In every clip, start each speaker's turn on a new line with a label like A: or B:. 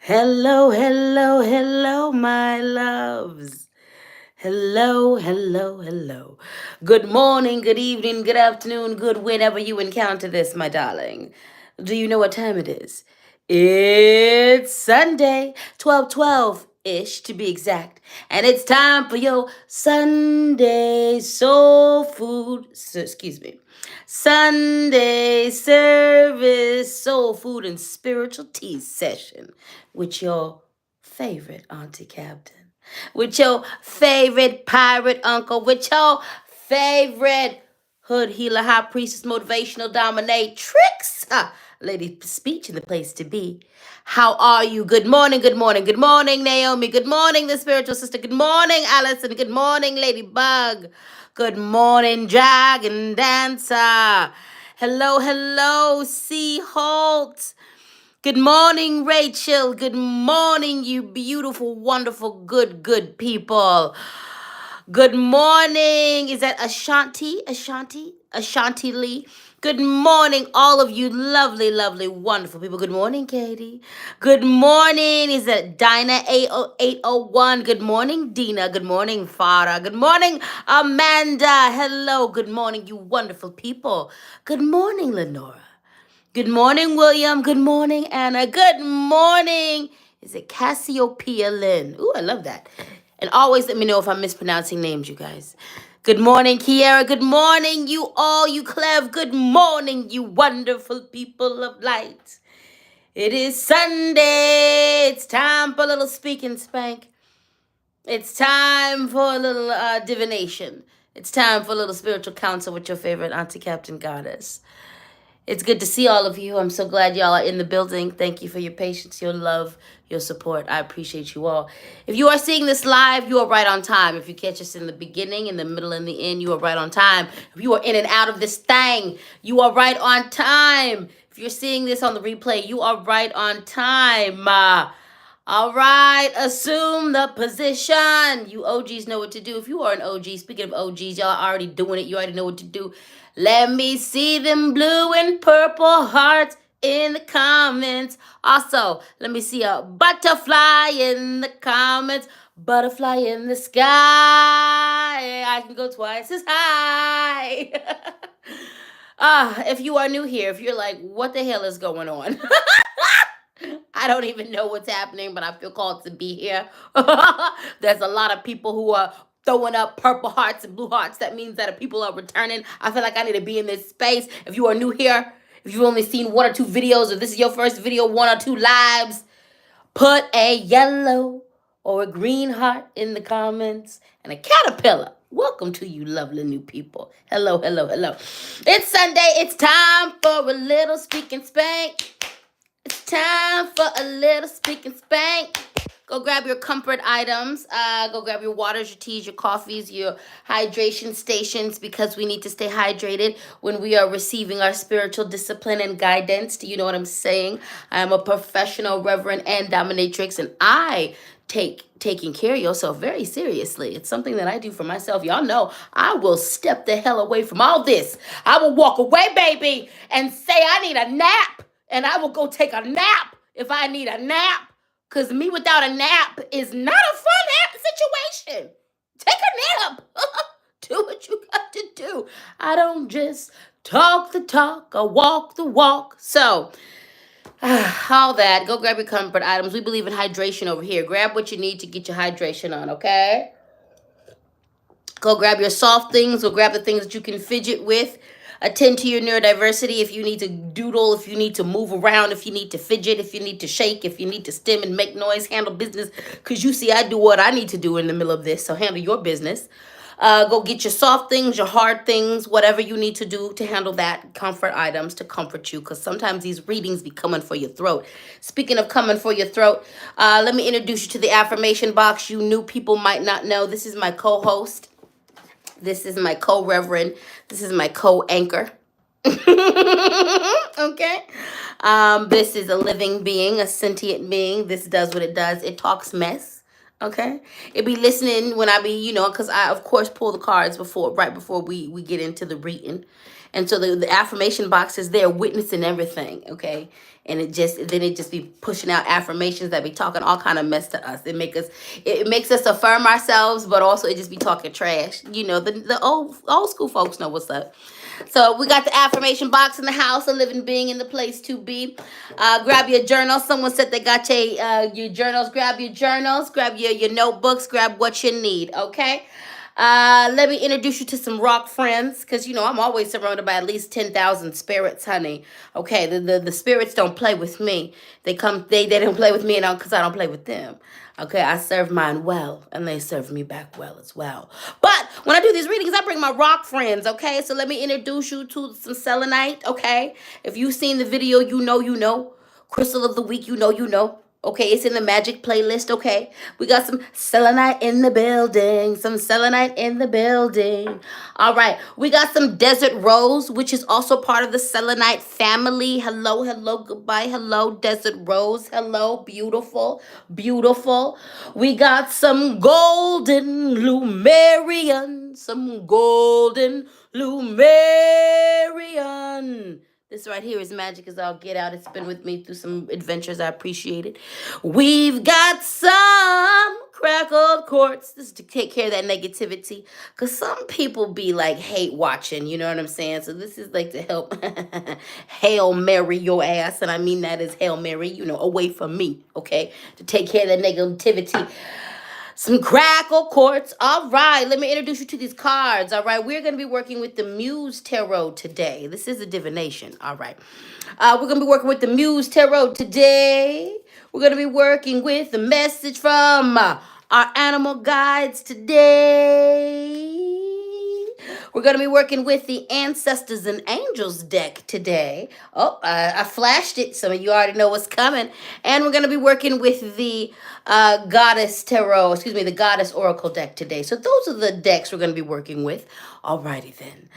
A: Hello, hello, hello, my loves. Hello, hello, hello. Good morning, good evening, good afternoon, good whenever you encounter this, my darling. Do you know what time it is? It's Sunday, 12:12 ish to be exact. And it's time for your Sunday soul food. Excuse me. Sunday service soul food and spiritual tea session with your favorite Auntie Captain, with your favorite pirate uncle, with your favorite hood healer, high priestess, motivational dominatrix, lady speech in the place to be. How are you? Good morning, good morning, good morning, Naomi. Good morning, the spiritual sister. Good morning, Allison. Good morning, Ladybug. Good morning, Dragon Dancer. Hello, hello, C. Holt. Good morning, Rachel. Good morning, you beautiful, wonderful, good people. Good morning. Is that Ashanti? Ashanti Lee. Good morning, all of you lovely, lovely, wonderful people. Good morning, Katie. Good morning. Is that Dinah 80801? Good morning, Dina. Good morning, Farah. Good morning, Amanda. Hello. Good morning, you wonderful people. Good morning, Lenora. Good morning, William. Good morning, Anna. Good morning. Is it Cassiopeia Lynn? Ooh, I love that. And always let me know if I'm mispronouncing names, you guys. Good morning, Kiara. Good morning, you all, you Clev. Good morning, you wonderful people of light. It is Sunday. It's time for a little speak and spank. It's time for a little divination. It's time for a little spiritual counsel with your favorite Auntie Captain Goddess. It's good to see all of you. I'm so glad y'all are in the building. Thank you for your patience, your love, your support. I appreciate you all. If you are seeing this live, you are right on time. If you catch us in the beginning, in the middle, and the end, you are right on time. If you are in and out of this thing, you are right on time. If you're seeing this on the replay, you are right on time. All right, assume the position. You OGs know what to do. If you are an OG, speaking of OGs, y'all are already doing it. You already know what to do. Let me see them blue and purple hearts in the comments. Also, let me see a butterfly in the comments. Butterfly in the sky. I can go twice as high. If you are new here, if you're like, what the hell is going on? I don't even know what's happening, but I feel called to be here. There's a lot of people who are throwing up purple hearts and blue hearts. That means that people are returning. I feel like I need to be in this space. If you are new here, if you've only seen one or two videos, or this is your first video, one or two lives, put a yellow or a green heart in the comments and a caterpillar. Welcome to you lovely new people. Hello, hello, hello. It's Sunday. It's time for a little speak and spank. It's time for a little speak and spank. Go grab your comfort items. Go grab your waters, your teas, your coffees, your hydration stations, because we need to stay hydrated when we are receiving our spiritual discipline and guidance. Do you know what I'm saying? I am a professional reverend and dominatrix, and I take taking care of yourself very seriously. It's something that I do for myself. Y'all know I will step the hell away from all this. I will walk away, baby, and say I need a nap. And I will go take a nap if I need a nap. Because me without a nap is not a fun situation. Take a nap. Do what you got to do. I don't just talk the talk or walk the walk. So, all that. Go grab your comfort items. We believe in hydration over here. Grab what you need to get your hydration on, okay? Go grab your soft things. Go grab the things that you can fidget with. Attend to your neurodiversity. If you need to doodle, if you need to move around, if you need to fidget, if you need to shake, if you need to stim and make noise, handle business. Because you see, I do what I need to do in the middle of this. So handle your business. Go get your soft things, your hard things, whatever you need to do to handle that. Comfort items to comfort you. Because sometimes these readings be coming for your throat. Speaking of coming for your throat, let me introduce you to the affirmation box. You new people might not know. This is my co-host. This is my co-reverend. This is my co-anchor. Okay? This is a living being, a sentient being. This does what it does. It talks mess. Okay? It be listening when I be, because I, of course, pull the cards right before we get into the reading. And so the affirmation box is there witnessing everything, okay? And it just be pushing out affirmations that be talking all kind of mess to us. It makes us affirm ourselves, but also it just be talking trash. You know, the old school folks know what's up. So we got the affirmation box in the house, a living being in the place to be. Grab your journals. Someone said they got your journals. Grab your journals. Grab your notebooks. Grab what you need. Okay. Let me introduce you to some rock friends, because you know I'm always surrounded by at least 10,000 spirits, honey. Okay, the spirits don't play with me. They don't play with me, and because I don't play with them. Okay, I serve mine well, and they serve me back well as well. But when I do these readings, I bring my rock friends. Okay, so let me introduce you to some selenite. Okay, if you've seen the video, you know, you know. Crystal of the week, you know, you know. Okay, it's in the magic playlist, okay? We got some selenite in the building. Some selenite in the building. All right, we got some desert rose, which is also part of the selenite family. Hello, hello, goodbye. Hello, desert rose. Hello, beautiful, beautiful. We got some golden Lumerian. Some golden Lumerian. This right here is magic as I'll get out. It's been with me through some adventures. I appreciate it. We've got some crackled quartz. This is to take care of that negativity. Because some people be like hate watching. You know what I'm saying? So this is like to help Hail Mary your ass. And I mean that as Hail Mary, you know, away from me. Okay? To take care of that negativity. Some crackle quartz. All right, let me introduce you to these cards. All right, we're going to be working with the Muse Tarot today. This is a divination. All right. We're going to be working with the Muse Tarot today. We're going to be working with the message from our animal guides today. We're going to be working with the Ancestors and Angels deck today. Oh, I flashed it. Some of you already know what's coming. And we're going to be working with the Goddess Tarot, the Goddess Oracle deck today. So those are the decks we're going to be working with. Alrighty then.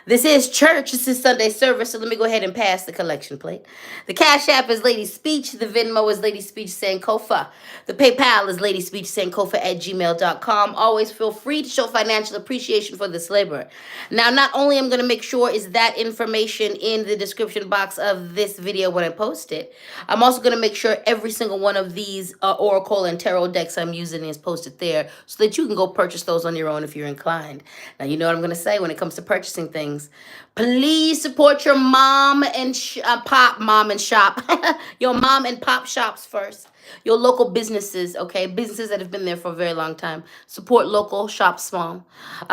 A: This is church. This is Sunday service. So let me go ahead and pass the collection plate. The Cash App is LadySpeech. The Venmo is LadySpeech Sankofa. The PayPal is LadySpeechSankofa@gmail.com. Always feel free to show financial appreciation for this labor. Now, not only I'm going to make sure is that information in the description box of this video when I post it, I'm also going to make sure every single one of these Oracle and Tarot decks I'm using is posted there so that you can go purchase those on your own if you're inclined. Now, you know what I'm going to say when it comes to purchasing things. Please support your mom and shop. Your mom and pop shops first. Your local businesses, okay? Businesses that have been there for a very long time. Support local, shop small.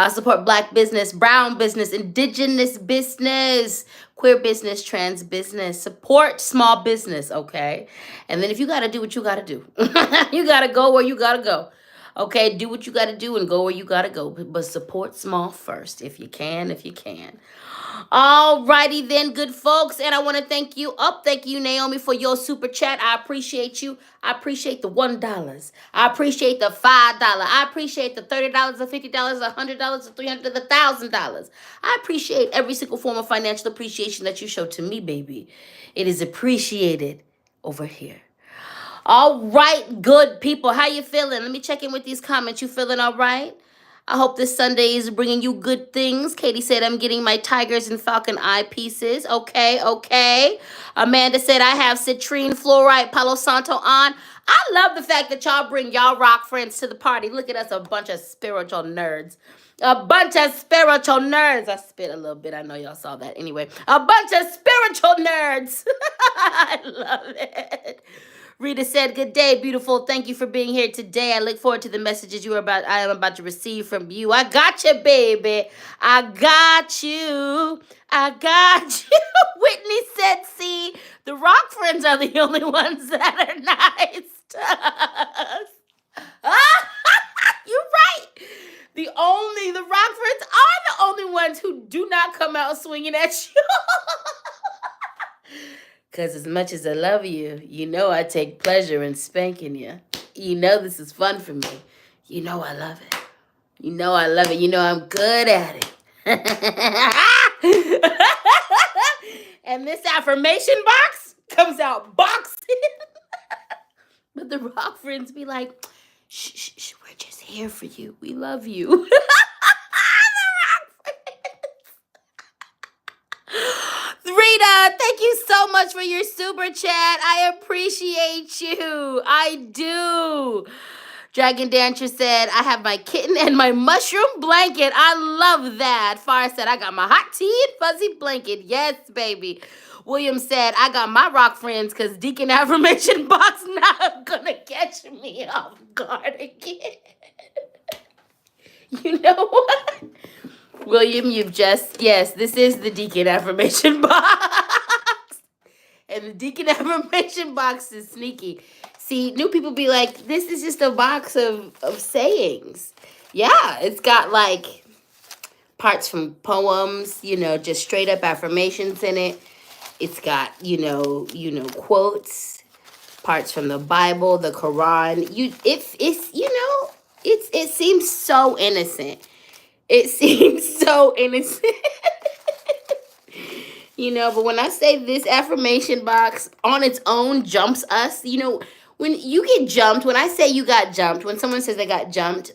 A: Support black business, brown business, indigenous business, queer business, trans business. Support small business, okay? And then if you got to do what you got to do. You got to go where you got to go. Okay, do what you got to do and go where you got to go. But support small first if you can, Alrighty then, good folks. And I want to thank you. Thank you, Naomi, for your super chat. I appreciate you. I appreciate the $1. I appreciate the $5. I appreciate the $30, the $50, the $100, the $300, the $1,000. I appreciate every single form of financial appreciation that you show to me, baby. It is appreciated over here. All right, good people. How you feeling? Let me check in with these comments. You feeling all right? I hope this Sunday is bringing you good things. Katie said, I'm getting my tigers and falcon eye pieces. Okay. Amanda said, I have citrine, fluorite, Palo Santo on. I love the fact that y'all bring y'all rock friends to the party. Look at us, a bunch of spiritual nerds. A bunch of spiritual nerds. I spit a little bit. I know y'all saw that. Anyway, a bunch of spiritual nerds. I love it. Rita said, good day, beautiful. Thank you for being here today. I look forward to the messages I am about to receive from you. I got you, baby. I got you. Whitney said, see, the rock friends are the only ones that are nice to us. You're right. The rock friends are the only ones who do not come out swinging at you. Because as much as I love you, you know I take pleasure in spanking you. You know this is fun for me. You know I love it. You know I love it. You know I'm good at it. And this affirmation box comes out boxing. But the rock friends be like, shh, we're just here for you. We love you. thank you so much for your super chat. I appreciate you. I do. Dragon Dancer said, I have my kitten and my mushroom blanket. I love that. Far said, I got my hot tea and fuzzy blanket. Yes, baby. William said, I got my rock friends because Deacon Affirmation Box not gonna catch me off guard again. You know what? William, yes, this is the Deacon Affirmation Box. And the Deacon Affirmation Box is sneaky. See, new people be like, this is just a box of sayings. Yeah, it's got like parts from poems, just straight up affirmations in it. It's got, quotes, parts from the Bible, the Quran. It seems so innocent. It seems so innocent. But when I say this affirmation box on its own jumps us, when you get jumped, when I say you got jumped, when someone says they got jumped,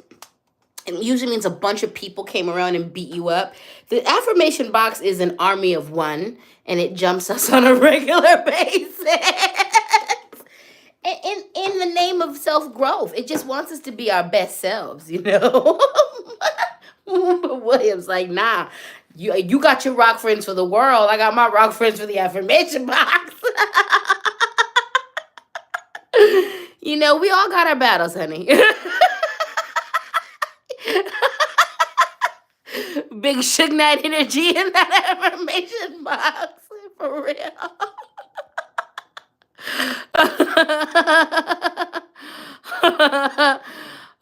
A: it usually means a bunch of people came around and beat you up. The affirmation box is an army of one, and it jumps us on a regular basis. In the name of self-growth. It just wants us to be our best selves, But William's like, nah, you got your rock friends for the world. I got my rock friends for the affirmation box. We all got our battles, honey. Big Suge Knight energy in that affirmation box. For real.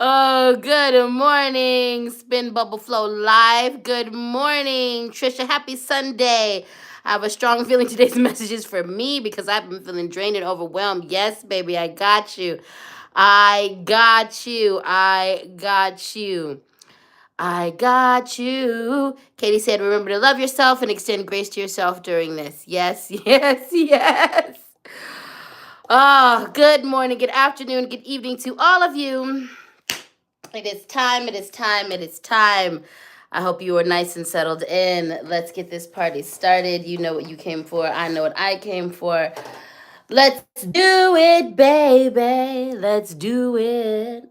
A: Oh, good morning, Spin Bubble Flow Live. Good morning, Trisha. Happy Sunday. I have a strong feeling today's message is for me because I've been feeling drained and overwhelmed. Yes, baby, I got you. I got you. I got you. I got you. Katie said, remember to love yourself and extend grace to yourself during this. Yes, yes, yes. Oh, good morning, good afternoon, good evening to all of you. It is time, it is time, it is time. I hope you are nice and settled in. Let's get this party started. You know what you came for. I know what I came for. Let's do it, baby. Let's do it.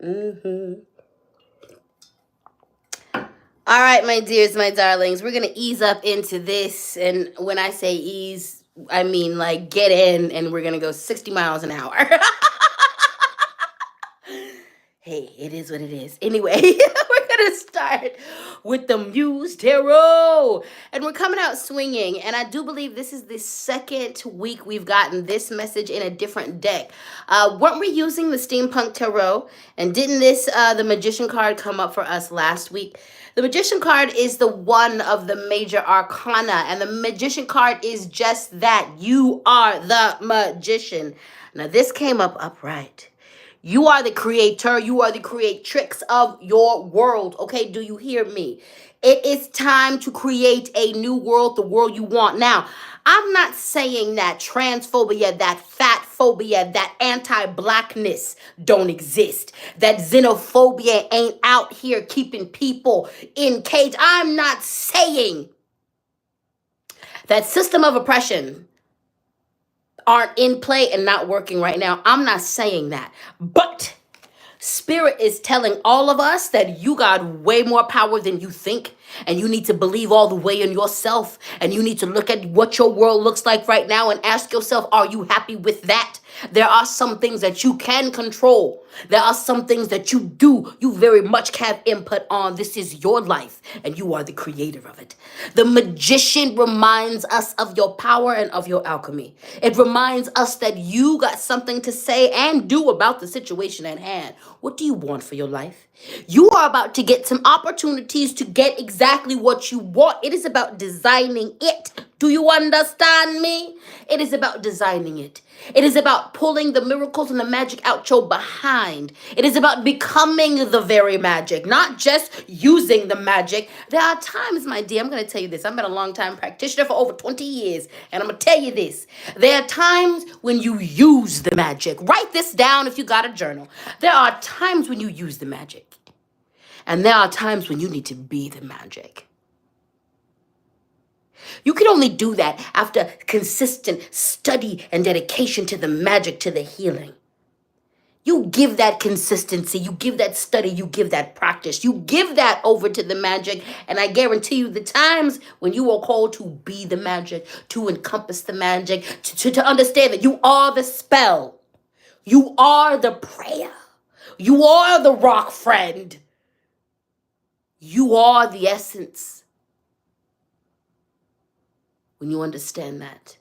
A: All right, my dears, my darlings, we're going to ease up into this. And when I say ease, I mean like get in and we're going to go 60 miles an hour. Hey, it is what it is. Anyway, we're going to start with the Muse Tarot. And we're coming out swinging. And I do believe this is the second week we've gotten this message in a different deck. Weren't we using the Steampunk Tarot? And didn't the Magician card come up for us last week? The Magician card is the one of the major arcana. And the Magician card is just that. You are the magician. Now, this came up upright. You are the creator. You are the creatrix of your world. Okay, do you hear me? It is time to create a new world, the world you want. Now, I'm not saying that transphobia, that fat phobia, that anti-blackness don't exist. That xenophobia ain't out here keeping people in cage. I'm not saying that system of oppression aren't in play and not working right now. I'm not saying that. But Spirit is telling all of us that you got way more power than you think. And you need to believe all the way in yourself. And you need to look at what your world looks like right now and ask yourself, are you happy with that? There are some things that you can control. There are some things that you very much have input on. This is your life, and you are the creator of it. The magician reminds us of your power and of your alchemy. It reminds us that you got something to say and do about the situation at hand. What do you want for your life? You are about to get some opportunities to get exactly what you want. It is about designing it. Do you understand me? It is about designing it. It is about pulling the miracles and the magic out your behind. It is about becoming the very magic, not just using the magic. There are times, my dear, I'm going to tell you this. I've been a long time practitioner for over 20 years, and I'm going to tell you this. There are times when you use the magic. Write this down if you got a journal. There are times when you use the magic, and there are times when you need to be the magic. You can only do that after consistent study and dedication to the magic, to the healing. You give that consistency, you give that study, you give that practice, you give that over to the magic. And I guarantee you the times when you are called to be the magic, to encompass the magic, to understand that you are the spell, you are the prayer, you are the rock friend, you are the essence. When you understand that,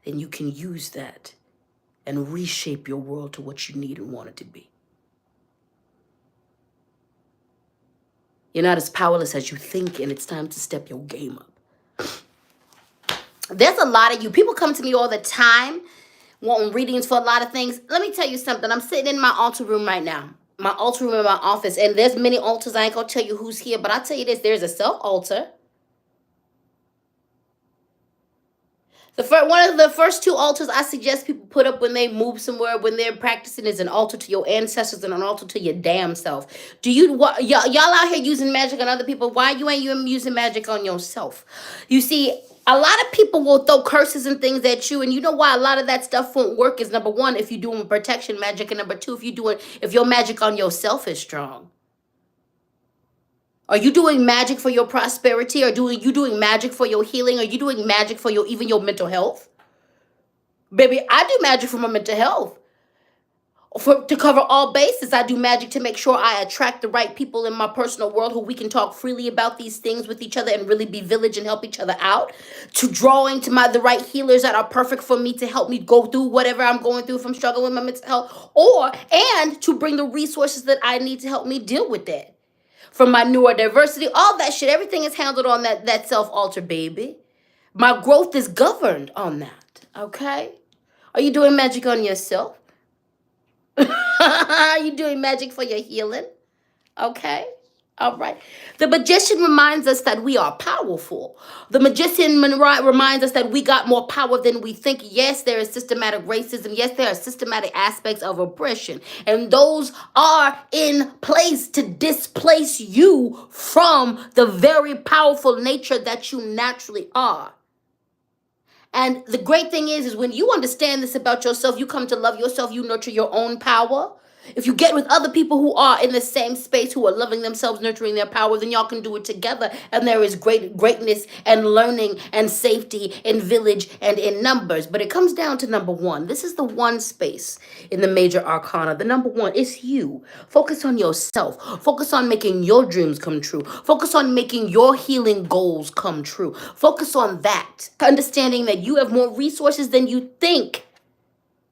A: then you can use that and reshape your world to what you need and want it to be. You're not as powerless as you think, and it's time to step your game up. There's a lot of you. People come to me all the time wanting readings for a lot of things. Let me tell you something. I'm sitting in my altar room right now. My altar room in my office. And there's many altars. I ain't going to tell you who's here, but I'll tell you this. There's a self-altar. One of the first two altars I suggest people put up when they move somewhere, when they're practicing, is an altar to your ancestors and an altar to your damn self. Y'all out here using magic on other people? Why you ain't using magic on yourself? You see, a lot of people will throw curses and things at you, and you know why a lot of that stuff won't work is, number one, if you're doing protection magic, and number two, if your magic on yourself is strong. Are you doing magic for your prosperity? Are you doing magic for your healing? Are you doing magic for even your mental health? Baby, I do magic for my mental health. To cover all bases, I do magic to make sure I attract the right people in my personal world who we can talk freely about these things with each other and really be village and help each other out. To drawing to the right healers that are perfect for me to help me go through whatever I'm going through if I'm struggling with my mental health. And to bring the resources that I need to help me deal with that. From my neurodiversity, all that shit, everything is handled on that self-altar, baby. My growth is governed on that, okay? Are you doing magic on yourself? Are you doing magic for your healing? Okay? All right. The magician reminds us that we are powerful. The magician reminds us that we got more power than we think. Yes, there is systematic racism. Yes, there are systematic aspects of oppression. And those are in place to displace you from the very powerful nature that you naturally are. And the great thing is when you understand this about yourself, you come to love yourself, you nurture your own power. If you get with other people who are in the same space, who are loving themselves, nurturing their power, then y'all can do it together. And there is greatness and learning and safety in village and in numbers. But it comes down to number one. This is the one space in the major arcana. The number one is you. Focus on yourself. Focus on making your dreams come true. Focus on making your healing goals come true. Focus on that. Understanding that you have more resources than you think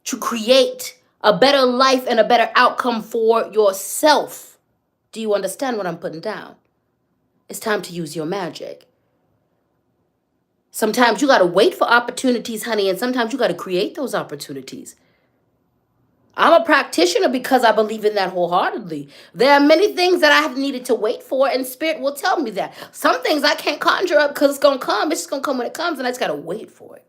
A: to create a better life and a better outcome for yourself. Do you understand what I'm putting down? It's time to use your magic. Sometimes you got to wait for opportunities, honey, and sometimes you got to create those opportunities. I'm a practitioner because I believe in that wholeheartedly. There are many things that I have needed to wait for, and Spirit will tell me that. Some things I can't conjure up because it's going to come. It's just going to come when it comes, and I just got to wait for it.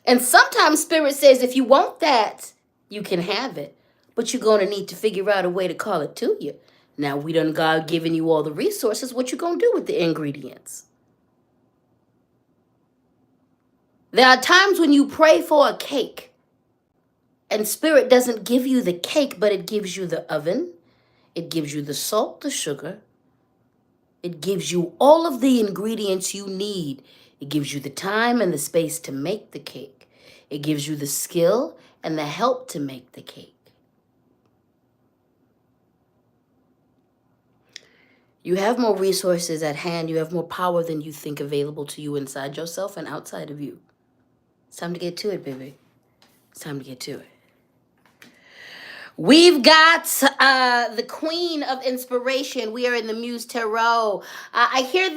A: And sometimes Spirit says, if you want that, you can have it. But you're going to need to figure out a way to call it to you. Now, we done God giving you all the resources. What you going to do with the ingredients? There are times when you pray for a cake, and Spirit doesn't give you the cake, but it gives you the oven. It gives you the salt, the sugar. It gives you all of the ingredients you need. It gives you the time and the space to make the cake. It gives you the skill and the help to make the cake. You have more resources at hand. You have more power than you think available to you inside yourself and outside of you. It's time to get to it, baby. It's time to get to it. We've got the Queen of Inspiration. We are in the Muse Tarot. I hear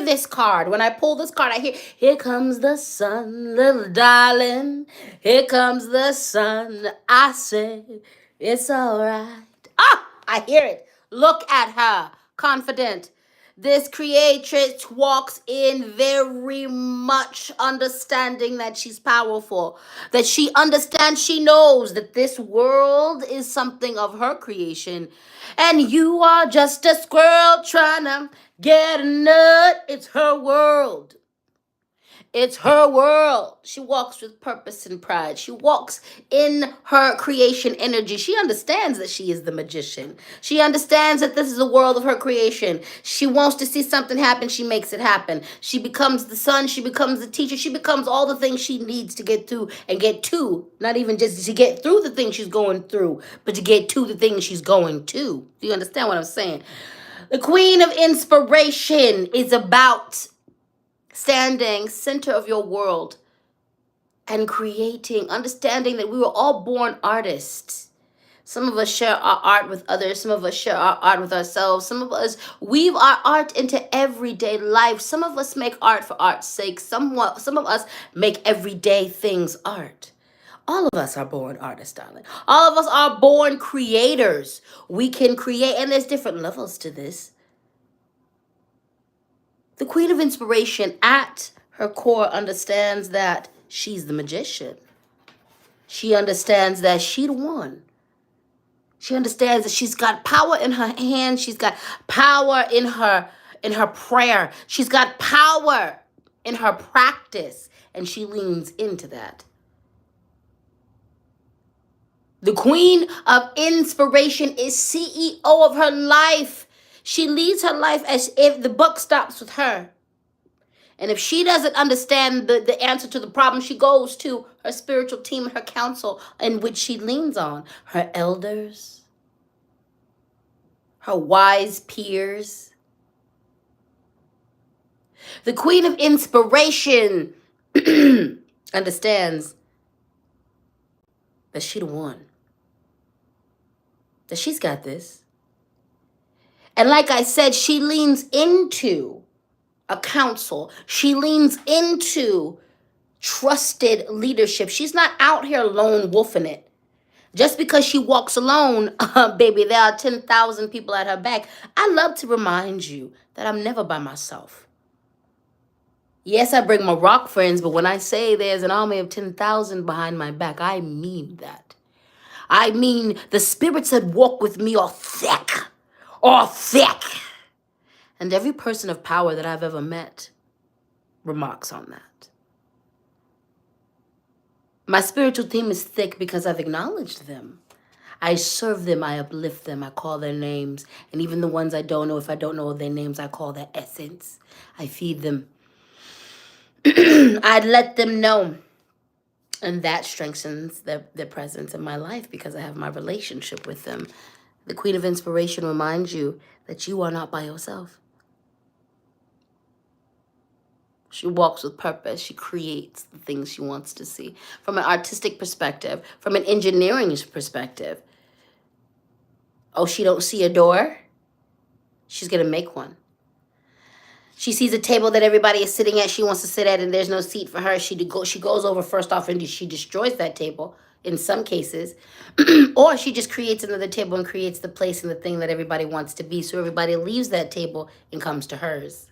A: this card. When I pull this card, I hear, here comes the sun, little darling. Here comes the sun. I say, it's all right. I hear it. Look at her. Confident. This creatrix walks in very much understanding that she's powerful, that she understands, she knows that this world is something of her creation, and you are just a squirrel trying to Get a nut. It's her world. It's her world. She walks with purpose and pride. She walks in her creation energy. She understands that she is the magician. She understands that this is the world of her creation. She wants to see something happen. She makes it happen. She becomes the sun. She becomes the teacher. She becomes all the things she needs to get through and get to. Not even just to get through the things she's going through, but to get to the things she's going to. Do you understand what I'm saying? The Queen of Inspiration is about standing center of your world and creating, understanding that we were all born artists. Some of us share our art with others. Some of us share our art with ourselves. Some of us weave our art into everyday life. Some of us make art for art's sake. Some of us make everyday things art. All of us are born artists, darling. All of us are born creators. We can create, and there's different levels to this. The Queen of Inspiration at her core understands that she's the magician. She understands that she the one. She understands that she's got power in her hands. She's got power in her prayer. She's got power in her practice, and she leans into that. The Queen of Inspiration is CEO of her life. She leads her life as if the buck stops with her. And if she doesn't understand the answer to the problem, she goes to her spiritual team and her council, in which she leans on her elders, her wise peers. The Queen of Inspiration understands that she the one, that she's got this. And like I said, she leans into a council. She leans into trusted leadership. She's not out here lone wolfing it. Just because she walks alone, baby, there are 10,000 people at her back. I love to remind you that I'm never by myself. Yes, I bring my rock friends, but when I say there's an army of 10,000 behind my back, I mean that. I mean the spirits that walk with me are thick. And every person of power that I've ever met remarks on that. My spiritual team is thick because I've acknowledged them. I serve them, I uplift them, I call their names. And even the ones I don't know, if I don't know their names, I call their essence. I feed them. I let them know. And that strengthens their presence in my life because I have my relationship with them. The Queen of Inspiration reminds you that you are not by yourself. She walks with purpose. She creates the things she wants to see. From an artistic perspective, from an engineering perspective. Oh, she don't see a door? She's going to make one. She sees a table that everybody is sitting at, she wants to sit at, and there's no seat for her. She goes over first off and she destroys that table in some cases. Or she just creates another table and creates the place and the thing that everybody wants to be. So everybody leaves that table and comes to hers.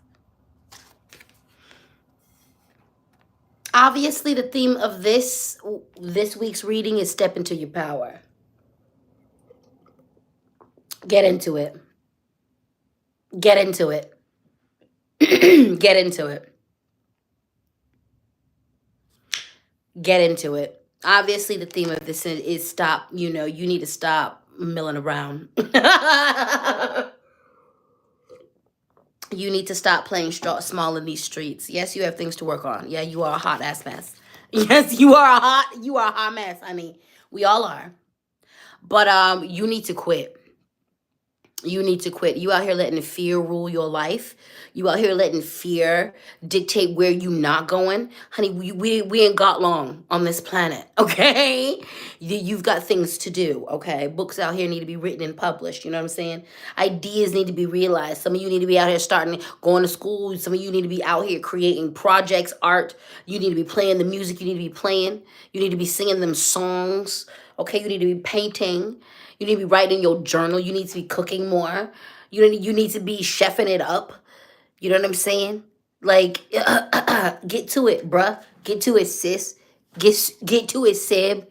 A: Obviously, the theme of this week's reading is step into your power. Get into it. Get into it. Get into it. Get into it. Obviously, the theme of this is stop. You need to stop milling around. You need to stop playing small in these streets. Yes, you have things to work on. Yeah, you are a hot ass mess. Yes, you are a hot mess, honey. We all are. But you need to quit. You need to quit. You out here letting fear rule your life. You out here letting fear dictate where you not going. Honey, we ain't got long on this planet, okay? You've got things to do, okay? Books out here need to be written and published, you know what I'm saying? Ideas need to be realized. Some of you need to be out here going to school. Some of you need to be out here creating projects, art. You need to be playing the music you need to be playing. You need to be singing them songs, okay? You need to be painting. You need to be writing your journal. You need to be cooking more. You need to be chefing it up. You know what I'm saying? Like, get to it, bruh. Get to it, sis. Get to it, sib.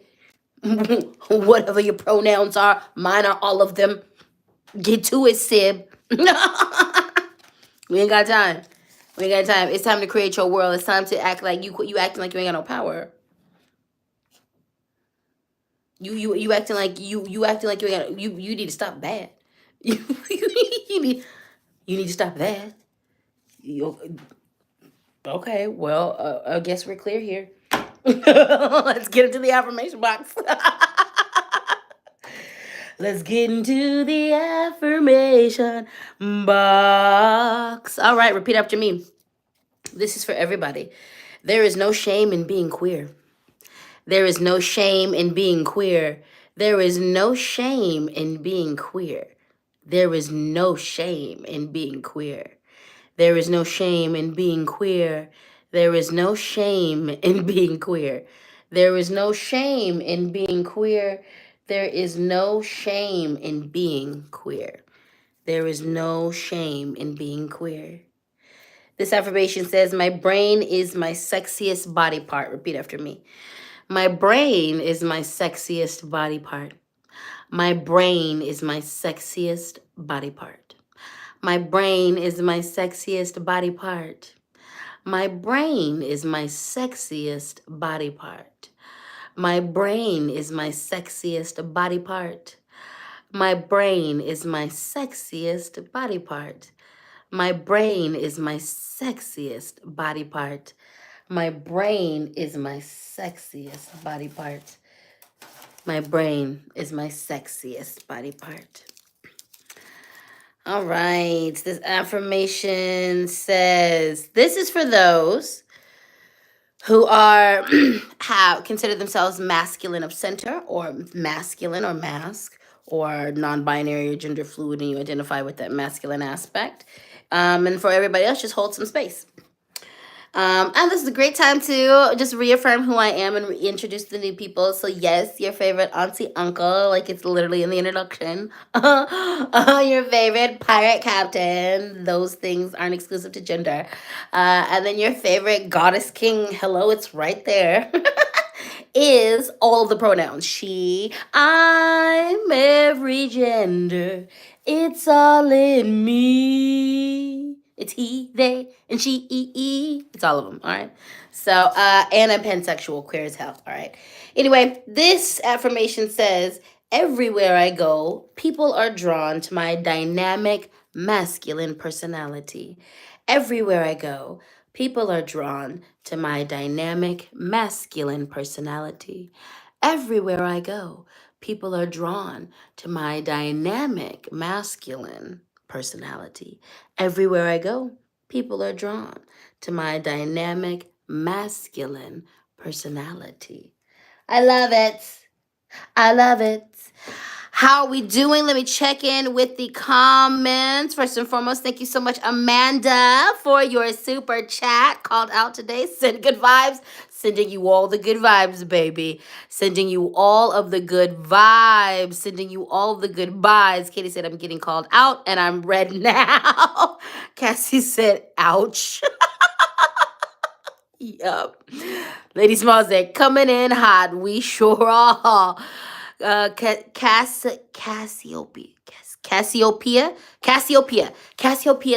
A: Whatever your pronouns are. Mine are all of them. Get to it, sib. We ain't got time. We ain't got time. It's time to create your world. It's time to act like you acting like you ain't got no power. You acting like you acting like you ain't got you need to stop that. You need to stop that. You, okay, well, I guess we're clear here. Let's get into the affirmation box. Let's get into the affirmation box. All right, repeat after me. This is for everybody. There is no shame in being queer. There is no shame in being queer. There is no shame in being queer. There is no shame in being queer. There is no shame in being queer. There is no shame in being queer. There is no shame in being queer. There is no shame in being queer. There is no shame in being queer. This affirmation says, my brain is my sexiest body part. Repeat after me. My brain is my sexiest body part. My brain is my sexiest body part. My brain is my sexiest body part. My brain is my sexiest body part. My brain is my sexiest body part. My brain is my sexiest body part. My brain is my sexiest body part. My brain is my sexiest body part. My brain is my sexiest body part. All right. This affirmation says, this is for those who are have consider themselves masculine of center or masculine or mask or non-binary or gender fluid, and you identify with that masculine aspect. And for everybody else, just hold some space. And this is a great time to just reaffirm who I am and reintroduce the new people. So yes, your favorite auntie uncle, like it's literally in the introduction. Your favorite pirate captain. Those things aren't exclusive to gender. And then your favorite goddess king. Hello, it's right there. Is all of the pronouns. She, I'm every gender. It's all in me. It's he, they, and she, It's all of them, all right? So, and I'm pansexual, queer as hell, all right? Anyway, this affirmation says, everywhere I go, people are drawn to my dynamic masculine personality. Everywhere I go, people are drawn to my dynamic masculine personality. Everywhere I go, people are drawn to my dynamic masculine personality. Everywhere I go, people are drawn to my dynamic masculine personality. I love it. I love it. How are we doing? Let me check in with the comments. First and foremost, thank you so much, Amanda, for your super chat called out today. Send good vibes. Sending you all the good vibes, baby. Sending you all of the good vibes. Sending you all of the good buys. Katie said, I'm getting called out and I'm red now. Cassie said, ouch. Yup. Lady Small said, coming in hot. We sure are. Cassiopeia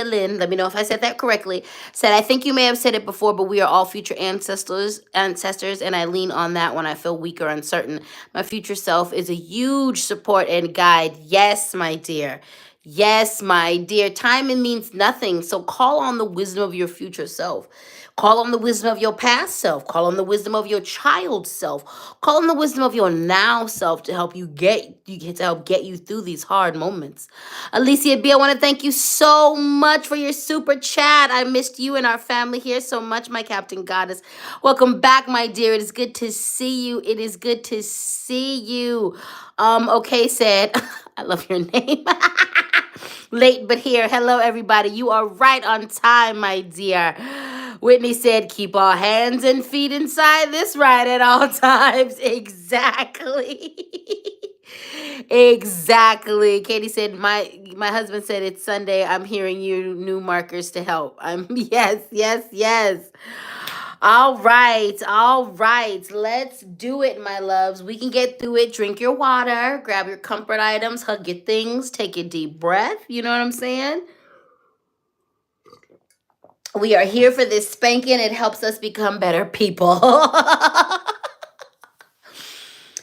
A: Lynn, let me know if I said that correctly, said, I think you may have said it before, but we are all future ancestors, and I lean on that when I feel weak or uncertain. My future self is a huge support and guide. Yes, my dear. Yes, my dear. Timing means nothing, so call on the wisdom of your future self. Call on the wisdom of your past self. Call on the wisdom of your child self. Call on the wisdom of your now self to help get you through these hard moments. Alicia B, I want to thank you so much for your super chat. I missed you and our family here so much, my Captain Goddess. Welcome back, my dear. It is good to see you. It is good to see you. Okay, said, I love your name. Late but here. Hello, everybody. You are right on time, my dear. Whitney said, keep our hands and feet inside this ride at all times. Exactly. Exactly. Katie said, my husband said, it's Sunday. I'm hearing you new markers to help. Yes. All right. Let's do it, my loves. We can get through it. Drink your water, grab your comfort items, hug your things, take a deep breath. You know what I'm saying? We are here for this spanking. It helps us become better people.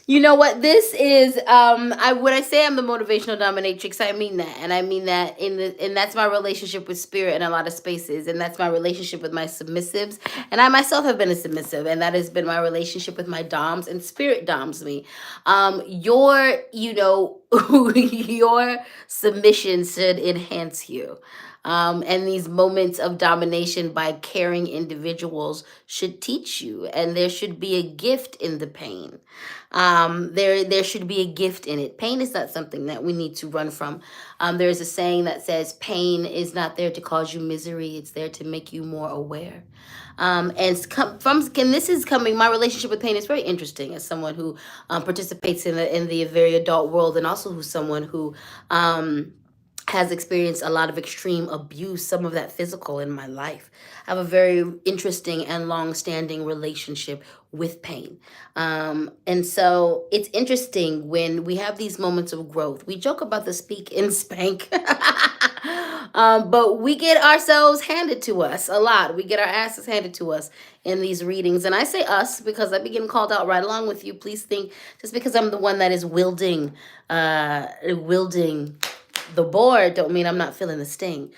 A: You know what this is? I when I say I'm the motivational dominatrix, I mean that, and I mean that and that's my relationship with spirit in a lot of spaces, and that's my relationship with my submissives, and I myself have been a submissive, and that has been my relationship with my doms, and spirit doms me. Your your submission should enhance you. And these moments of domination by caring individuals should teach you, and there should be a gift in the pain. There should be a gift in it. Pain is not something that we need to run from. There's a saying that says pain is not there to cause you misery, it's there to make you more aware. This is coming. My relationship with pain is very interesting as someone who participates in the very adult world, and also who's someone who has experienced a lot of extreme abuse, some of that physical in my life. I have a very interesting and long-standing relationship with pain. And so it's interesting when we have these moments of growth. We joke about the speak and spank, but we get ourselves handed to us a lot. We get our asses handed to us in these readings. And I say us because I be getting called out right along with you. Please think, just because I'm the one that is wielding the board, don't mean I'm not feeling the sting.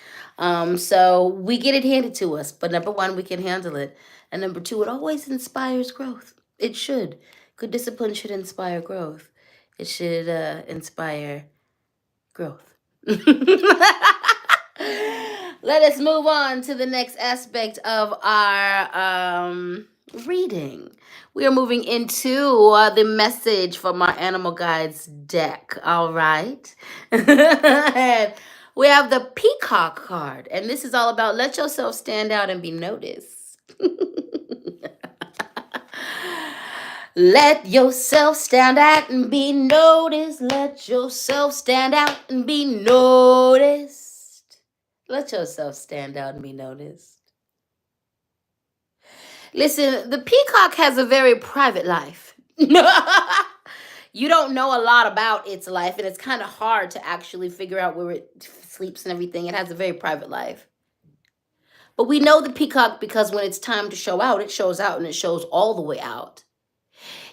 A: So we get it handed to us, but number one, we can handle it. And number two, it always inspires growth. It should. Good discipline should inspire growth. It should inspire growth. Let us move on to the next aspect of our reading. We are moving into the message from our Animal Guides deck. All right. And we have the Peacock card. And this is all about let yourself stand out and be noticed. Let yourself stand out and be noticed. Let yourself stand out and be noticed. Let yourself stand out and be noticed. Listen, the peacock has a very private life. You don't know a lot about its life, and it's kind of hard to actually figure out where it sleeps and everything. It has a very private life. But we know the peacock because when it's time to show out, it shows out, and it shows all the way out.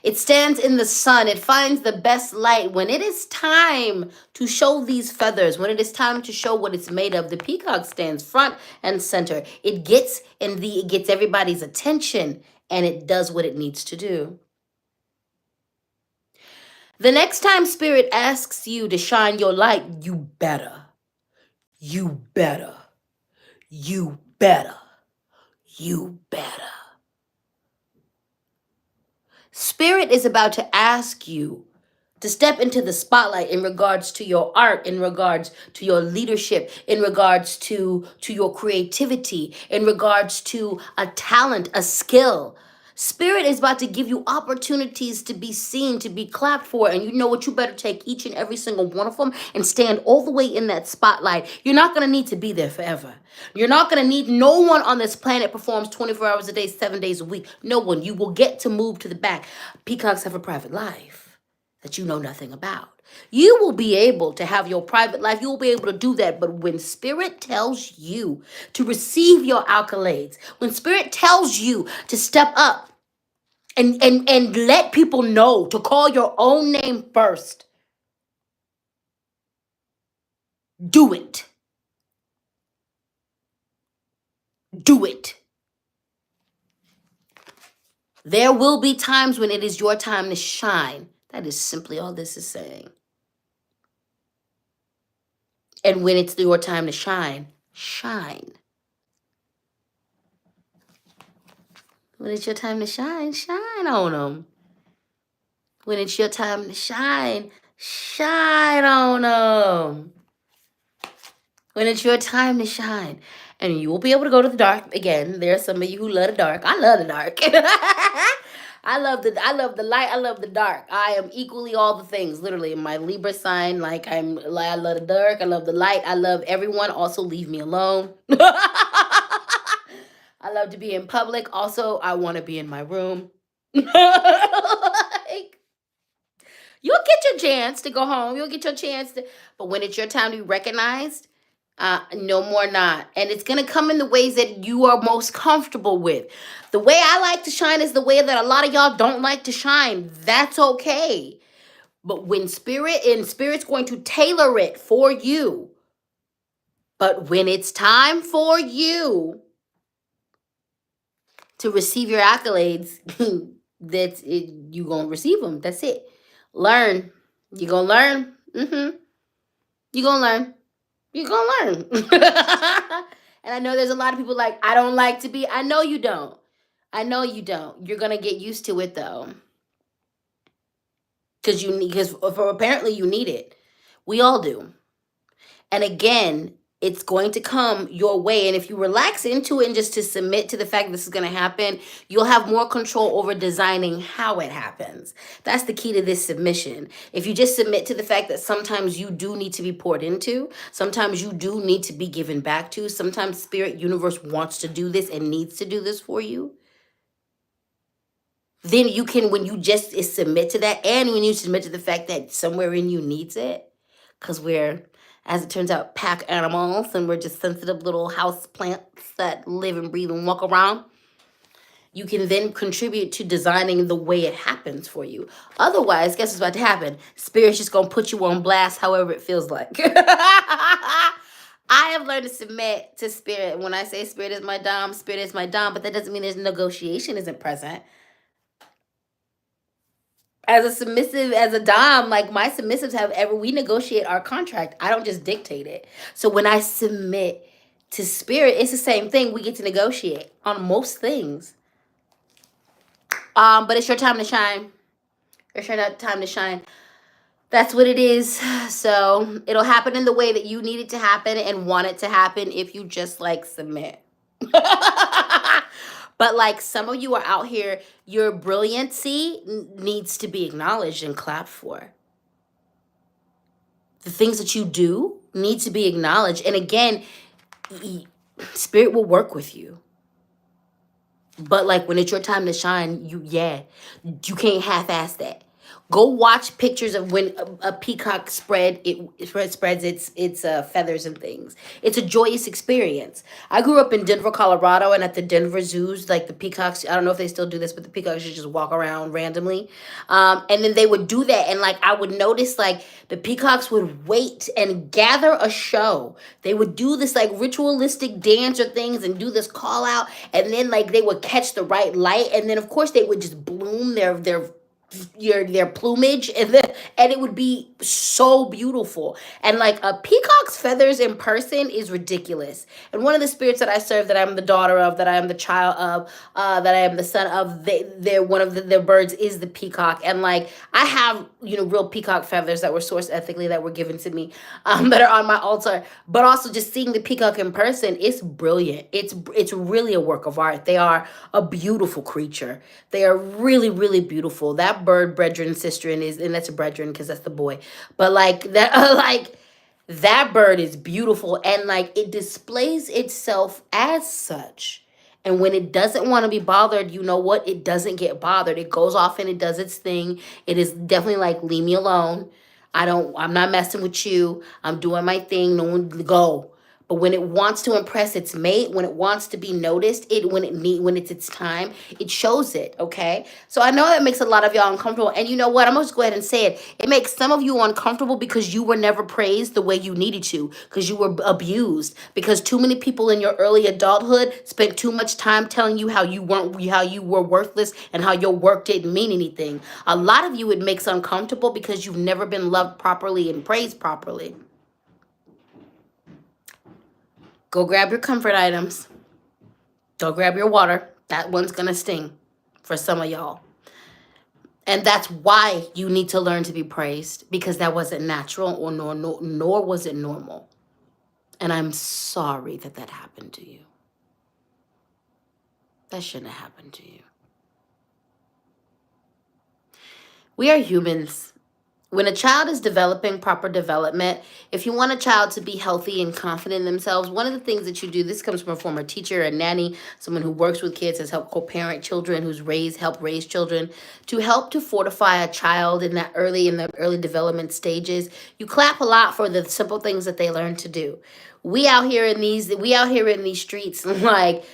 A: It stands in the sun. It finds the best light. When it is time to show these feathers, when it is time to show what it's made of, the peacock stands front and center. It gets everybody's attention, and it does what it needs to do. The next time spirit asks you to shine your light, you better. You better. You better. You better. Spirit is about to ask you to step into the spotlight in regards to your art, in regards to your leadership, in regards to your creativity, in regards to a talent, a skill. Spirit is about to give you opportunities to be seen, to be clapped for, and you know what? You better take each and every single one of them and stand all the way in that spotlight. You're not going to need to be there forever. You're not going to need, no one on this planet performs 24 hours a day, 7 days a week. No one. You will get to move to the back. Peacocks have a private life that you know nothing about. You will be able to have your private life. You will be able to do that. But when spirit tells you to receive your accolades, when spirit tells you to step up and let people know, to call your own name first, do it. Do it. There will be times when it is your time to shine. That is simply all this is saying. And when it's your time to shine, shine. When it's your time to shine, shine on them. When it's your time to shine, shine on them. When it's your time to shine. And you will be able to go to the dark. Again, there are some of you who love the dark. I love the dark. I love the light. I love the dark. I am equally all the things. Literally, my Libra sign. I love the dark. I love the light. I love everyone. Also, leave me alone. I love to be in public. Also, I want to be in my room. You'll get your chance to go home. You'll get your chance to. But when it's your time to be recognized, No more not. And it's going to come in the ways that you are most comfortable with. The way I like to shine is the way that a lot of y'all don't like to shine. That's okay. But when spirit's going to tailor it for you. But when it's time for you to receive your accolades, that's it. You gonna receive them. That's it. Learn. You gonna learn. You gonna learn. You gonna learn. And I know there's a lot of people like, I don't like to be. I know you don't. I know you don't. You're gonna get used to it though, because for apparently you need it. We all do. And again, it's going to come your way. And if you relax into it and just to submit to the fact this is going to happen, you'll have more control over designing how it happens. That's the key to this submission. If you just submit to the fact that sometimes you do need to be poured into, sometimes you do need to be given back to, sometimes spirit universe wants to do this and needs to do this for you, then you can, when you just submit to that, and when you submit to the fact that somewhere in you needs it, because we're, as it turns out, pack animals, and we're just sensitive little house plants that live and breathe and walk around, you can then contribute to designing the way it happens for you. Otherwise, guess what's about to happen? Spirit's just going to put you on blast however it feels like. I have learned to submit to spirit. When I say spirit is my dom, but that doesn't mean there's negotiation isn't present. As a submissive, as a dom, like my submissives we negotiate our contract. I don't just dictate it. So when I submit to spirit, it's the same thing. We get to negotiate on most things. But it's your time to shine. It's your time to shine. That's what it is. So it'll happen in the way that you need it to happen and want it to happen if you just like submit. But like some of you are out here, your brilliancy needs to be acknowledged and clapped for. The things that you do need to be acknowledged. And again, spirit will work with you. But like when it's your time to shine, you can't half-ass that. Go watch pictures of when a peacock spreads its feathers and things. It's a joyous experience. I grew up in Denver, Colorado, and at the Denver zoos, like the peacocks, I don't know if they still do this, but the peacocks should just walk around randomly. And then they would do that, and like I would notice like the peacocks would wait and gather a show. They would do this like ritualistic dance or things and do this call out, and then like they would catch the right light, and then of course they would just bloom their plumage, and it would be so beautiful. And like a peacock's feathers in person is ridiculous. And one of the spirits that I serve, that I'm the daughter of, that I am the child of, that I am the son of, they're one of their birds is the peacock. And like I have real peacock feathers that were sourced ethically, that were given to me, that are on my altar. But also just seeing the peacock in person, it's brilliant. It's really a work of art. They are a beautiful creature. They are really, really beautiful. That bird, brethren, sister, and that's a brethren because that's the boy. But like that, like that bird is beautiful, and like it displays itself as such. And when it doesn't want to be bothered, you know what? It doesn't get bothered. It goes off and it does its thing. It is definitely like, leave me alone. I'm not messing with you. I'm doing my thing. No one go. But when it wants to impress its mate, when it wants to be noticed, when it's its time, it shows it, okay? So I know that makes a lot of y'all uncomfortable. And you know what? I'm going to just go ahead and say it. It makes some of you uncomfortable because you were never praised the way you needed to, because you were abused, because too many people in your early adulthood spent too much time telling you how you were worthless and how your work didn't mean anything. A lot of you it makes uncomfortable because you've never been loved properly and praised properly. Go grab your comfort items. Go grab your water. That one's going to sting for some of y'all. And that's why you need to learn to be praised, because that wasn't natural, or nor was it normal. And I'm sorry that happened to you. That shouldn't have happened to you. We are humans. when a child is developing proper development, if you want a child to be healthy and confident in themselves, one of the things that you do, this comes from a former teacher, a nanny, someone who works with kids, has helped co-parent children, helped raise children, to help to fortify a child in the early development stages. You clap a lot for the simple things that they learn to do. We out here in these streets, like,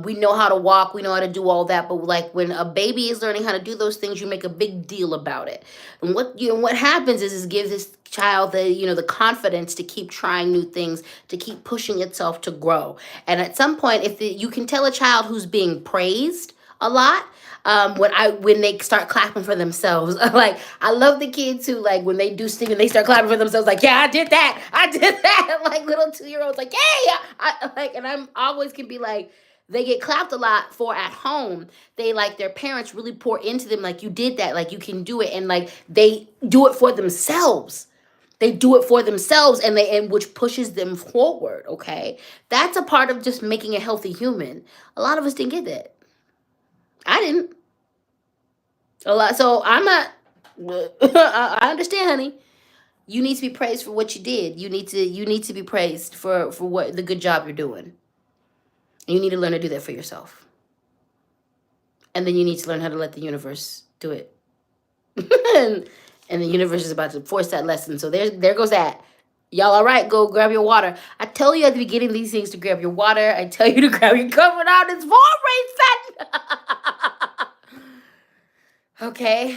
A: we know how to walk, we know how to do all that, but like when a baby is learning how to do those things, you make a big deal about it. And what happens is give this child the confidence to keep trying new things, to keep pushing itself to grow. And at some point, you can tell a child who's being praised a lot, when they start clapping for themselves. Like, I love the kids who, like, when they do sing and they start clapping for themselves, like, yeah, I did that, like little 2-year-olds, like, yeah, I like, and I'm always can be like, they get clapped a lot for at home. They, like, their parents really pour into them, like, you did that, like, you can do it, and like they do it for themselves. They do it for themselves, and which pushes them forward. Okay, that's a part of just making a healthy human. A lot of us didn't get that. I didn't. A lot. So I'm not. I understand, honey. You need to be praised for what you did. You need to be praised for what the good job you're doing. And you need to learn to do that for yourself. And then you need to learn how to let the universe do it. and the universe is about to force that lesson. So there goes that. Y'all all right? Go grab your water. I tell you at the beginning of these things to grab your water. I tell you to grab your cover out. It's for a reason. Okay.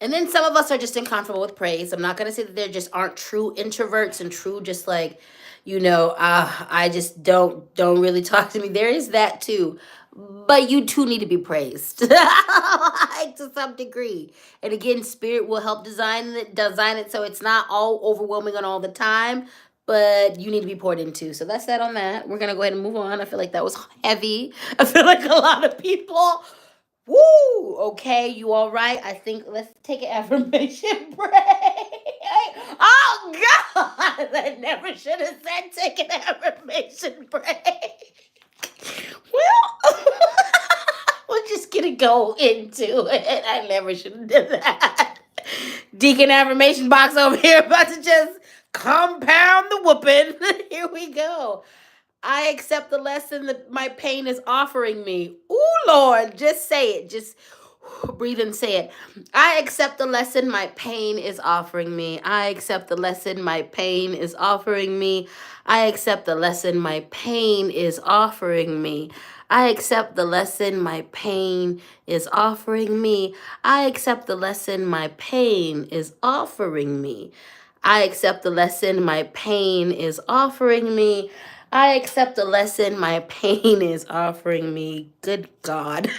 A: And then some of us are just uncomfortable with praise. I'm not going to say that there just aren't true introverts and true just like, I just don't really talk to me. There is that too. But you too need to be praised, like, to some degree. And again, spirit will help design it so it's not all overwhelming on all the time. But you need to be poured into. So that's that on that. We're going to go ahead and move on. I feel like that was heavy. I feel like a lot of people. Woo! Okay, you all right? I think let's take an affirmation break. Oh God! I never should have said take an affirmation break. Well, we're just gonna go into it. I never should have done that. Deacon affirmation box over here about to just compound the whooping. Here we go. I accept the lesson that my pain is offering me. Ooh, Lord, just say it. Just breathe and say it. I accept the lesson my pain is offering me. I accept the lesson my pain is offering me. I accept the lesson my pain is offering me. I accept the lesson my pain is offering me. I accept the lesson my pain is offering me. I accept the lesson my pain is offering me. I accept the lesson my pain is offering me. Good God.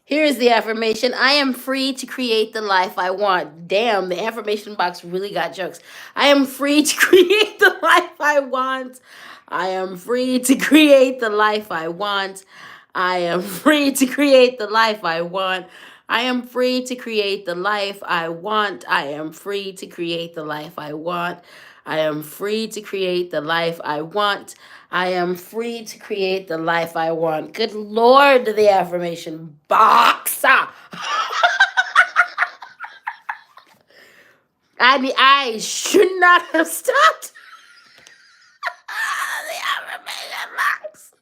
A: Here is the affirmation. I am free to create the life I want. Damn, the affirmation box really got jokes. I am free to create the life I want. I am free to create the life I want. I am free to create the life I want. I am free to create the life I want. I am free to create the life I want. I am free to create the life I want. I am free to create the life I want. Good Lord, the affirmation box. I should not have stopped. The affirmation box.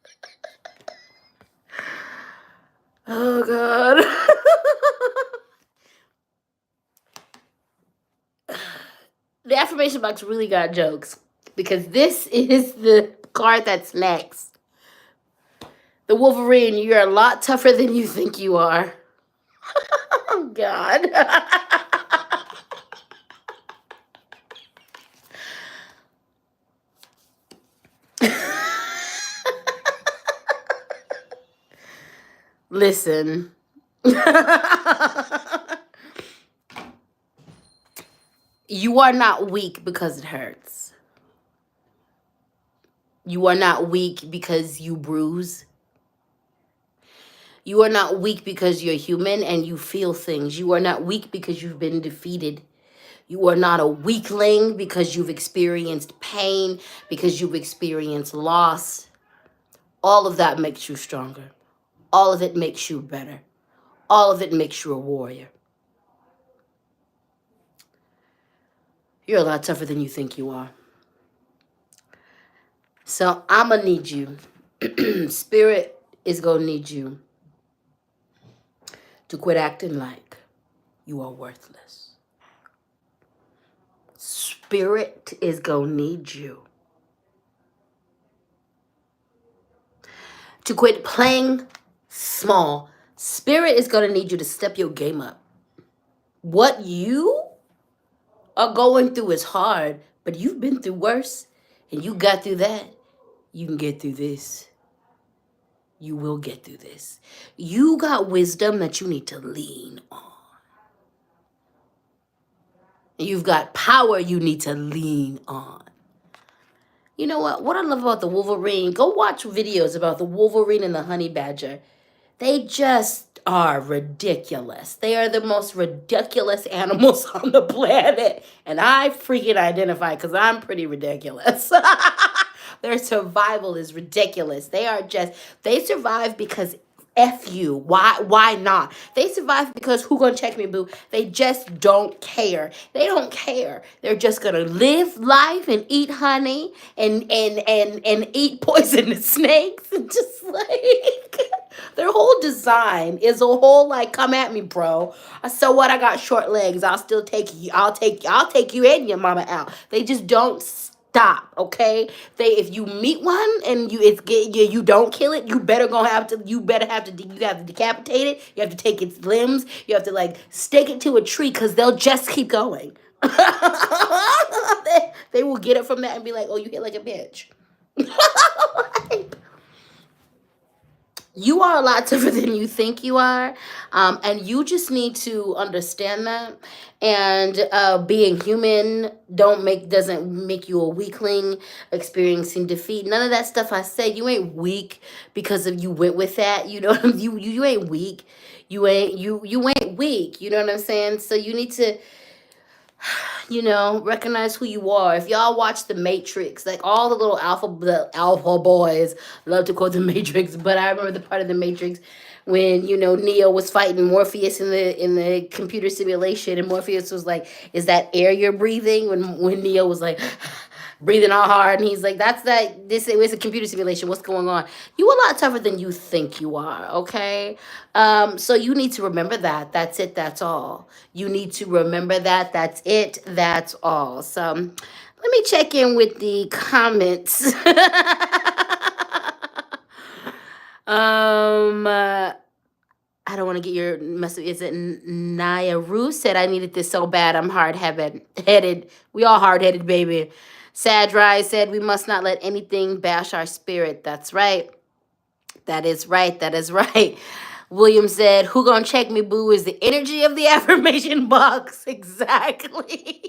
A: Oh, God. The affirmation box really got jokes because this is the card that's next. The Wolverine, you're a lot tougher than you think you are. Oh, God. Listen. You are not weak because it hurts. You are not weak because you bruise. You are not weak because you're human and you feel things. You are not weak because you've been defeated. You are not a weakling because you've experienced pain, because you've experienced loss. All of that makes you stronger. All of it makes you better. all of it makes you a warrior. You're a lot tougher than you think you are. So I'm going to need you. Spirit is going to need you to quit acting like you are worthless. Spirit is going to need you to quit playing small. Spirit is going to need you to step your game up. What you are going through is hard, but you've been through worse, and you got through that. You can get through this. You will get through this. You got wisdom that you need to lean on. You've got power you need to lean on. You know what? What I love about the Wolverine, go watch videos about the Wolverine and the honey badger. They just are ridiculous. They are the most ridiculous animals on the planet. And I freaking identify because I'm pretty ridiculous. Their survival is ridiculous. They survive because F you. Why not? They survive because who gonna check me, boo? They just don't care. They don't care. They're just gonna live life and eat honey and eat poisonous snakes and just like their whole design is a whole like, come at me, bro. So what? I got short legs. I'll still take you. I'll take you and your mama out. They just don't stop, okay? If you meet one and you don't kill it, you have to decapitate it. You have to take its limbs. You have to like stake it to a tree because they'll just keep going. They will get it from that and be like, oh, you hit like a bitch. You are a lot tougher than you think you are, and you just need to understand that. And being human doesn't make you a weakling. Experiencing defeat, none of that stuff I said. You ain't weak because of you went with that. You know, you ain't weak. You ain't weak. You know what I'm saying? So you need to, recognize who you are. If y'all watch The Matrix, like all the alpha boys love to quote The Matrix, but I remember the part of The Matrix when, Neo was fighting Morpheus in the computer simulation, and Morpheus was like, is that air you're breathing? When Neo was like, breathing all hard, and he's like, this is a computer simulation, what's going on? You a lot tougher than you think you are, okay? So you need to remember that. That's it, that's all. You need to remember that. That's it, that's all. So let me check in with the comments. I don't want to get your message. Is it Naya Rue said, I needed this so bad. I'm hard-headed. We all hard-headed, baby. Sad Rise said, we must not let anything bash our spirit. That's right. That is right. That is right. William said, who gonna check me, boo, is the energy of the affirmation box. Exactly.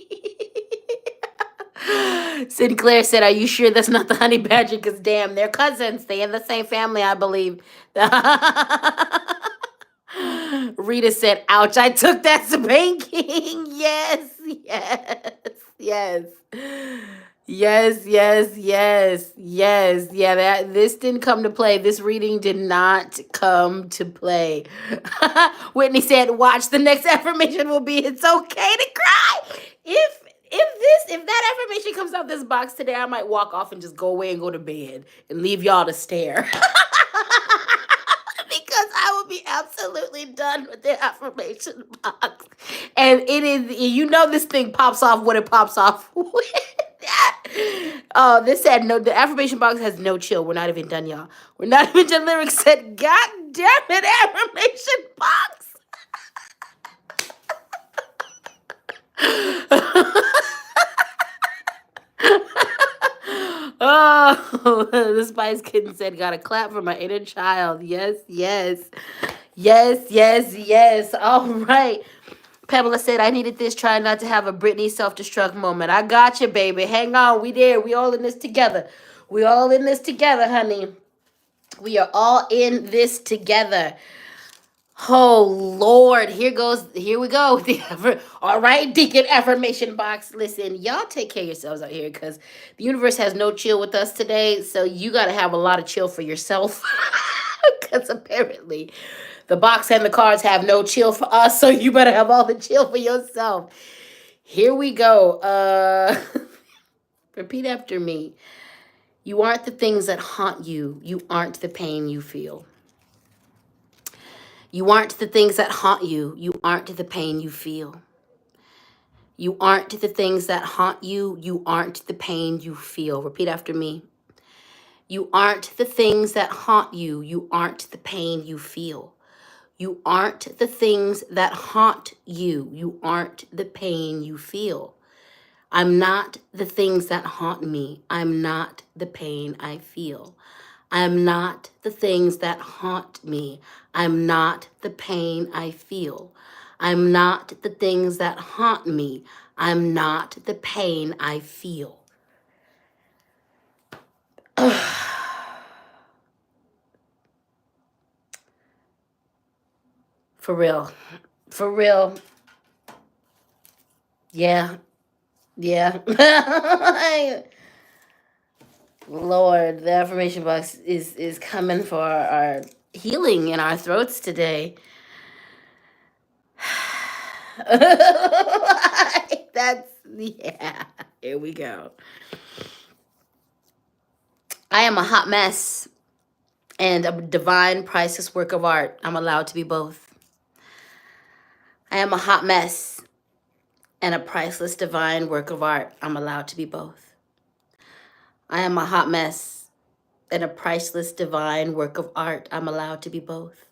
A: Sinclair said, are you sure that's not the honey badger? Because damn, they're cousins. They in the same family, I believe. Rita said, ouch, I took that spanking. Yes, yes, yes. Yes, yes, yes, yes. Yeah, this didn't come to play. This reading did not come to play. Whitney said, watch, the next affirmation will be, it's okay to cry. If that affirmation comes out this box today, I might walk off and just go away and go to bed and leave y'all to stare. Because I will be absolutely done with the affirmation box. And it is, this thing pops off when it pops off with. Oh, this said, no, the affirmation box has no chill. We're not even done, y'all. We're not even done. Lyrics said, God damn it, affirmation box. Oh, the Spice Kitten said, gotta clap for my inner child. Yes, yes. Yes, yes, yes. All right. Pamela said, I needed this. Try not to have a Britney self-destruct moment. I got you, baby. Hang on. We there. We all in this together. We all in this together, honey. We are all in this together. Oh, Lord. Here we go. All right, Deacon affirmation box. Listen, y'all take care of yourselves out here because the universe has no chill with us today. So you got to have a lot of chill for yourself because apparently The box and the cards have no chill for us, so you better have all the chill for yourself. Here we go. Repeat after me. You aren't the things that haunt you. You aren't the pain you feel. You aren't the things that haunt you. You aren't the pain you feel. You aren't the things that haunt you. You aren't the pain you feel. Repeat after me. You aren't the things that haunt you. You aren't the pain you feel. You aren't the things that haunt you. You aren't the pain you feel. I'm not the things that haunt me. I'm not the pain I feel. I'm not the things that haunt me. I'm not the pain I feel. I'm not the things that haunt me. I'm not the pain I feel. For real. For real. Yeah. Yeah. Lord, the affirmation box is coming for our healing in our throats today. Yeah, here we go. I am a hot mess and a divine priceless work of art. I'm allowed to be both. I am a hot mess and a priceless divine work of art. I'm allowed to be both. I am a hot mess and a priceless divine work of art. I'm allowed to be both.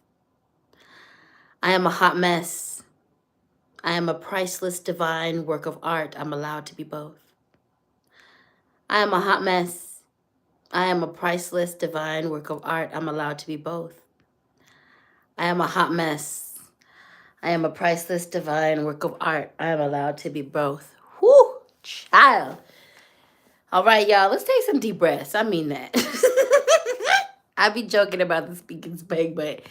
A: I am a hot mess. I am a priceless divine work of art. I'm allowed to be both. I am a hot mess. I am a priceless divine work of art. I'm allowed to be both. I am a hot mess. I am a priceless divine work of art. I am allowed to be both. Whoo, child. All right, y'all, let's take some deep breaths. I mean that. I be joking about the speaking spang, but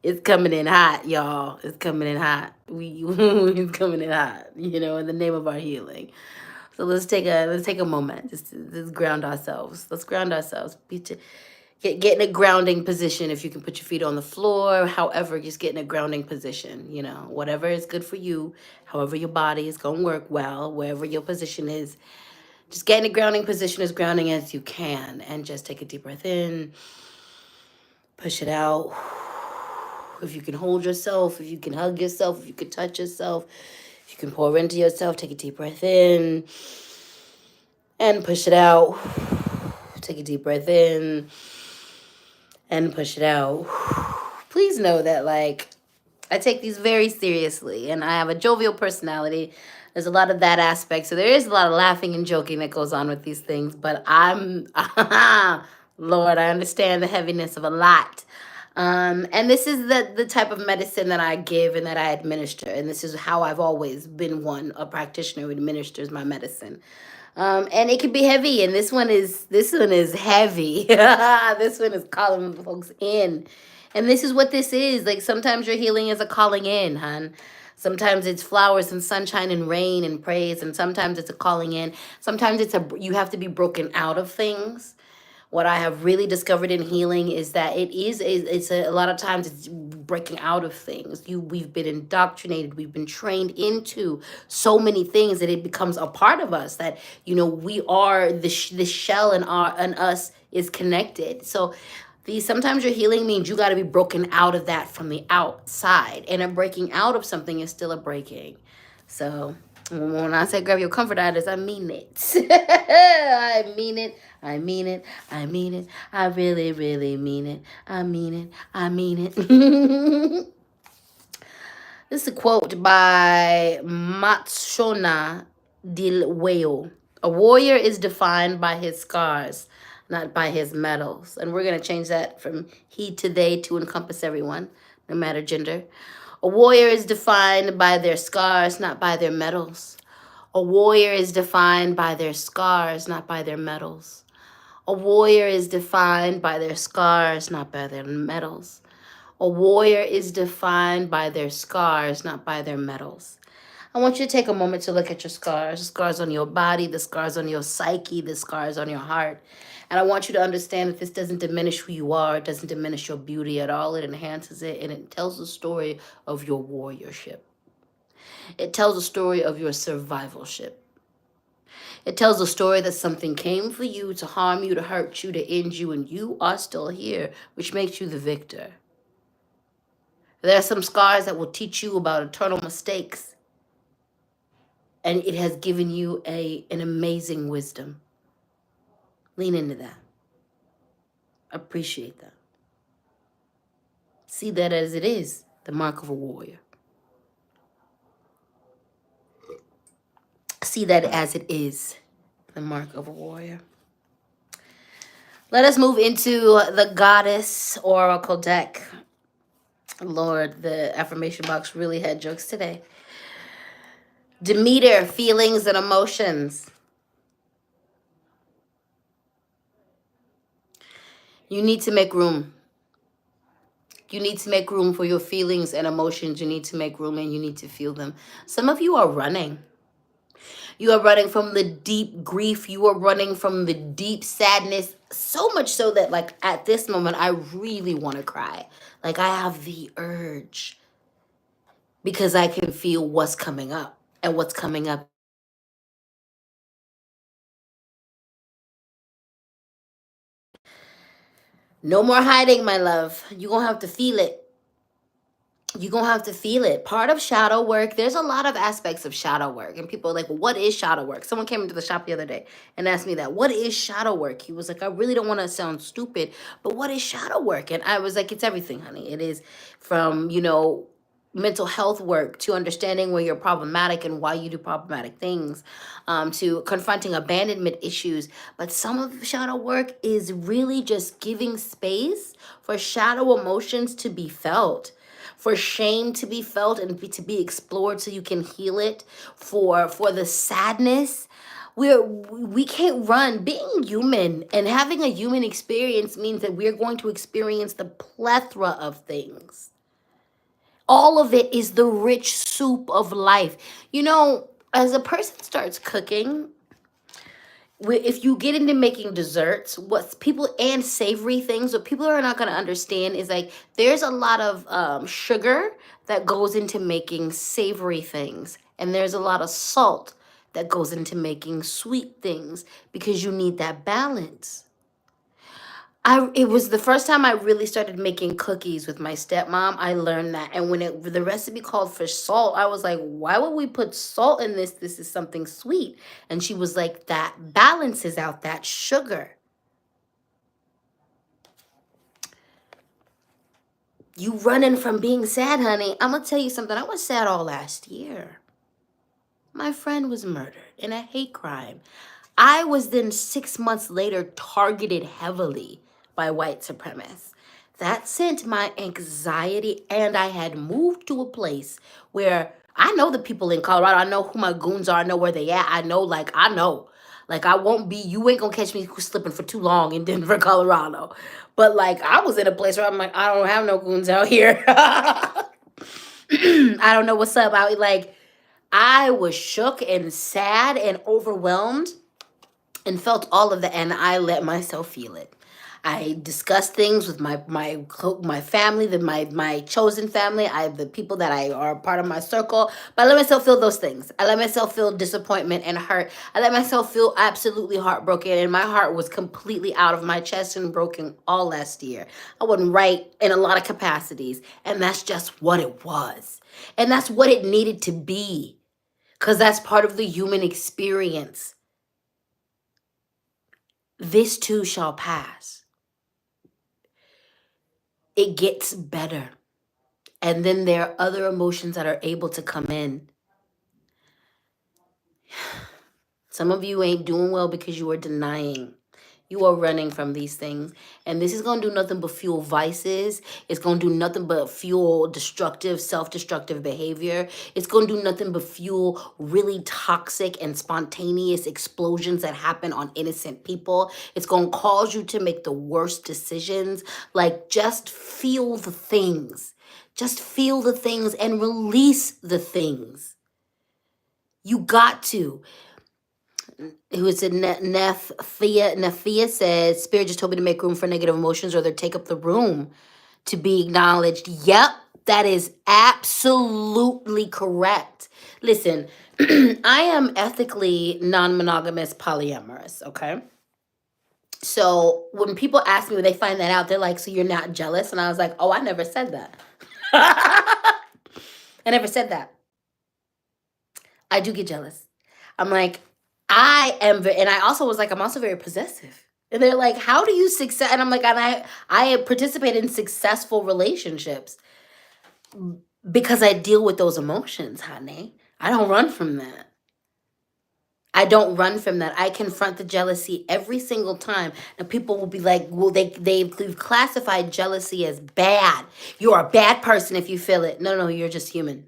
A: it's coming in hot, y'all. It's coming in hot. It's coming in hot, in the name of our healing. So let's take a moment just to ground ourselves. Let's ground ourselves. Get in a grounding position. If you can put your feet on the floor, however, just get in a grounding position. Whatever is good for you, however your body is going to work well, wherever your position is. Just get in a grounding position, as grounding as you can, and just take a deep breath in. Push it out. If you can hold yourself, if you can hug yourself, if you can touch yourself, if you can pour into yourself, take a deep breath in and push it out. Take a deep breath in and push it out. Please know that, I take these very seriously, and I have a jovial personality. There's a lot of that aspect, so there is a lot of laughing and joking that goes on with these things, but Lord, I understand the heaviness of a lot. And this is the type of medicine that I give and that I administer, and this is how I've always been a practitioner who administers my medicine. And it can be heavy, and this one is heavy. This one is calling folks in. And this is what this is. Sometimes your healing is a calling in, hon. Sometimes it's flowers and sunshine and rain and praise, and sometimes it's a calling in. Sometimes you have to be broken out of things. What I have really discovered in healing is that it's a lot of times it's breaking out of things. We've been indoctrinated, we've been trained into so many things that it becomes a part of us, that we are the shell, and us is connected. So sometimes your healing means you got to be broken out of that from the outside, and a breaking out of something is still a breaking. So when I say grab your comfort items, I mean it. I mean it. I mean it. I mean it. I really, really mean it. I mean it. I mean it. This is a quote by Matshona Dilweo. A warrior is defined by his scars, not by his medals. And we're going to change that from he to they to encompass everyone, no matter gender. A warrior is defined by their scars, not by their medals. A warrior is defined by their scars, not by their medals. A warrior is defined by their scars, not by their medals. A warrior is defined by their scars, not by their medals. I want you to take a moment to look at your scars, the scars on your body, the scars on your psyche, the scars on your heart. And I want you to understand that this doesn't diminish who you are. It doesn't diminish your beauty at all. It enhances it, and it tells the story of your warriorship. It tells the story of your survivalship. It tells a story that something came for you to harm you, to hurt you, to end you, and you are still here, which makes you the victor. There are some scars that will teach you about eternal mistakes, and it has given you an amazing wisdom. Lean into that. Appreciate that. See that as it is, the mark of a warrior. See that as it is, the mark of a warrior. Let us move into the Goddess Oracle deck. Lord, the affirmation box really had jokes today. Demeter, feelings and emotions. You need to make room. You need to make room for your feelings and emotions. You need to make room and you need to feel them. Some of you are running. You are running from the deep grief. You are running from the deep sadness. So much so that, like, at this moment, I really want to cry. Like, I have the urge. Because I can feel what's coming up. And what's coming up. No more hiding, my love. You're going to have to feel it. You're going to have to feel it. Part of shadow work, there's a lot of aspects of shadow work. And people are like, well, what is shadow work? Someone came into the shop the other day and asked me that. What is shadow work? He was like, I really don't want to sound stupid, but what is shadow work? And I was like, it's everything, honey. It is from, mental health work to understanding where you're problematic and why you do problematic things, to confronting abandonment issues. But some of shadow work is really just giving space for shadow emotions to be felt, for shame to be felt and to be explored so you can heal it, for the sadness. We can't run. Being human and having a human experience means that we're going to experience the plethora of things. All of it is the rich soup of life. As a person starts cooking, if you get into making desserts, what people and savory things, what people are not going to understand is, like, there's a lot of sugar that goes into making savory things, and there's a lot of salt that goes into making sweet things, because you need that balance. It was the first time I really started making cookies with my stepmom. I learned that. And when the recipe called for salt, I was like, why would we put salt in this? This is something sweet. And she was like, that balances out that sugar. You running from being sad, honey. I'm going to tell you something. I was sad all last year. My friend was murdered in a hate crime. I was then 6 months later targeted heavily by white supremacists. That sent my anxiety, and I had moved to a place where I know the people in Colorado. I know who my goons are. I know where they at. I know. Like, I won't be, you ain't gonna catch me slipping for too long in Denver, Colorado. But, like, I was in a place where I'm like, I don't have no goons out here. I don't know what's up. I was shook and sad and overwhelmed and felt all of that, and I let myself feel it. I discussed things with my family, my chosen family, the people that are part of my circle. But I let myself feel those things. I let myself feel disappointment and hurt. I let myself feel absolutely heartbroken, and my heart was completely out of my chest and broken all last year. I wasn't right in a lot of capacities, and that's just what it was, and that's what it needed to be, because that's part of the human experience. This too shall pass. It gets better. And then there are other emotions that are able to come in. Some of you ain't doing well because you are denying. You are running from these things. And this is going to do nothing but fuel vices. It's going to do nothing but fuel destructive, self-destructive behavior. It's going to do nothing but fuel really toxic and spontaneous explosions that happen on innocent people. It's going to cause you to make the worst decisions. Like, just feel the things. Just feel the things and release the things. You got to. Who is it? Nefia says, Spirit just told me to make room for negative emotions or they take up the room to be acknowledged. Yep, that is absolutely correct. Listen, I am ethically non-monogamous polyamorous, okay? So when people ask me when they find that out, they're like, so you're not jealous? And I was like, oh, I never said that. I never said that. I do get jealous. I'm like, I am, and I also was like, I'm also very possessive. And they're like, how do you success? And I'm like, and I participate in successful relationships because I deal with those emotions, honey. I don't run from that. I don't run from that. I confront the jealousy every single time. And people will be like, well, they've classified jealousy as bad. You're a bad person if you feel it. No, you're just human.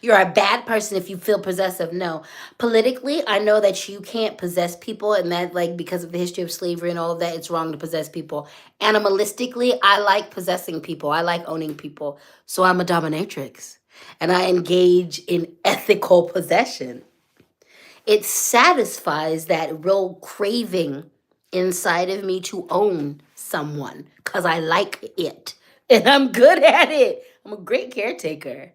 A: You're a bad person if you feel possessive. No. Politically, I know that you can't possess people, and that, like, because of the history of slavery and all of that, it's wrong to possess people. Animalistically, I like possessing people. I like owning people. So I'm a dominatrix. And I engage in ethical possession. It satisfies that real craving inside of me to own someone because I like it. And I'm good at it. I'm a great caretaker.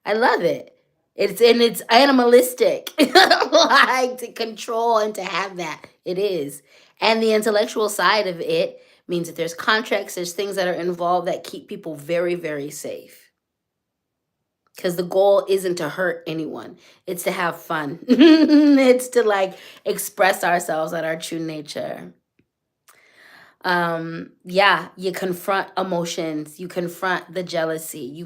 A: I love it. It's animalistic. Like to control and to have that. It is. And the intellectual side of it means that there's contracts, there's things that are involved that keep people very, very safe. Because the goal isn't to hurt anyone. It's to have fun. It's to like express ourselves at our true nature. Yeah, you confront emotions, you confront the jealousy, you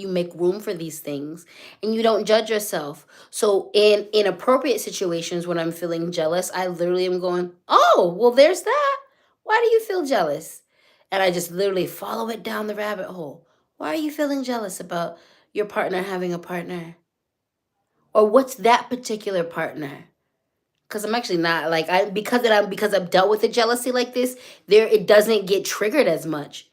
A: make room for these things, and you don't judge yourself. So in inappropriate situations when I'm feeling jealous, I literally am going, oh, well, there's that. Why do you feel jealous? And I just literally follow it down the rabbit hole. Why are you feeling jealous about your partner having a partner? Or what's that particular partner? Because I'm actually not like because I've dealt with the jealousy like this, there it doesn't get triggered as much.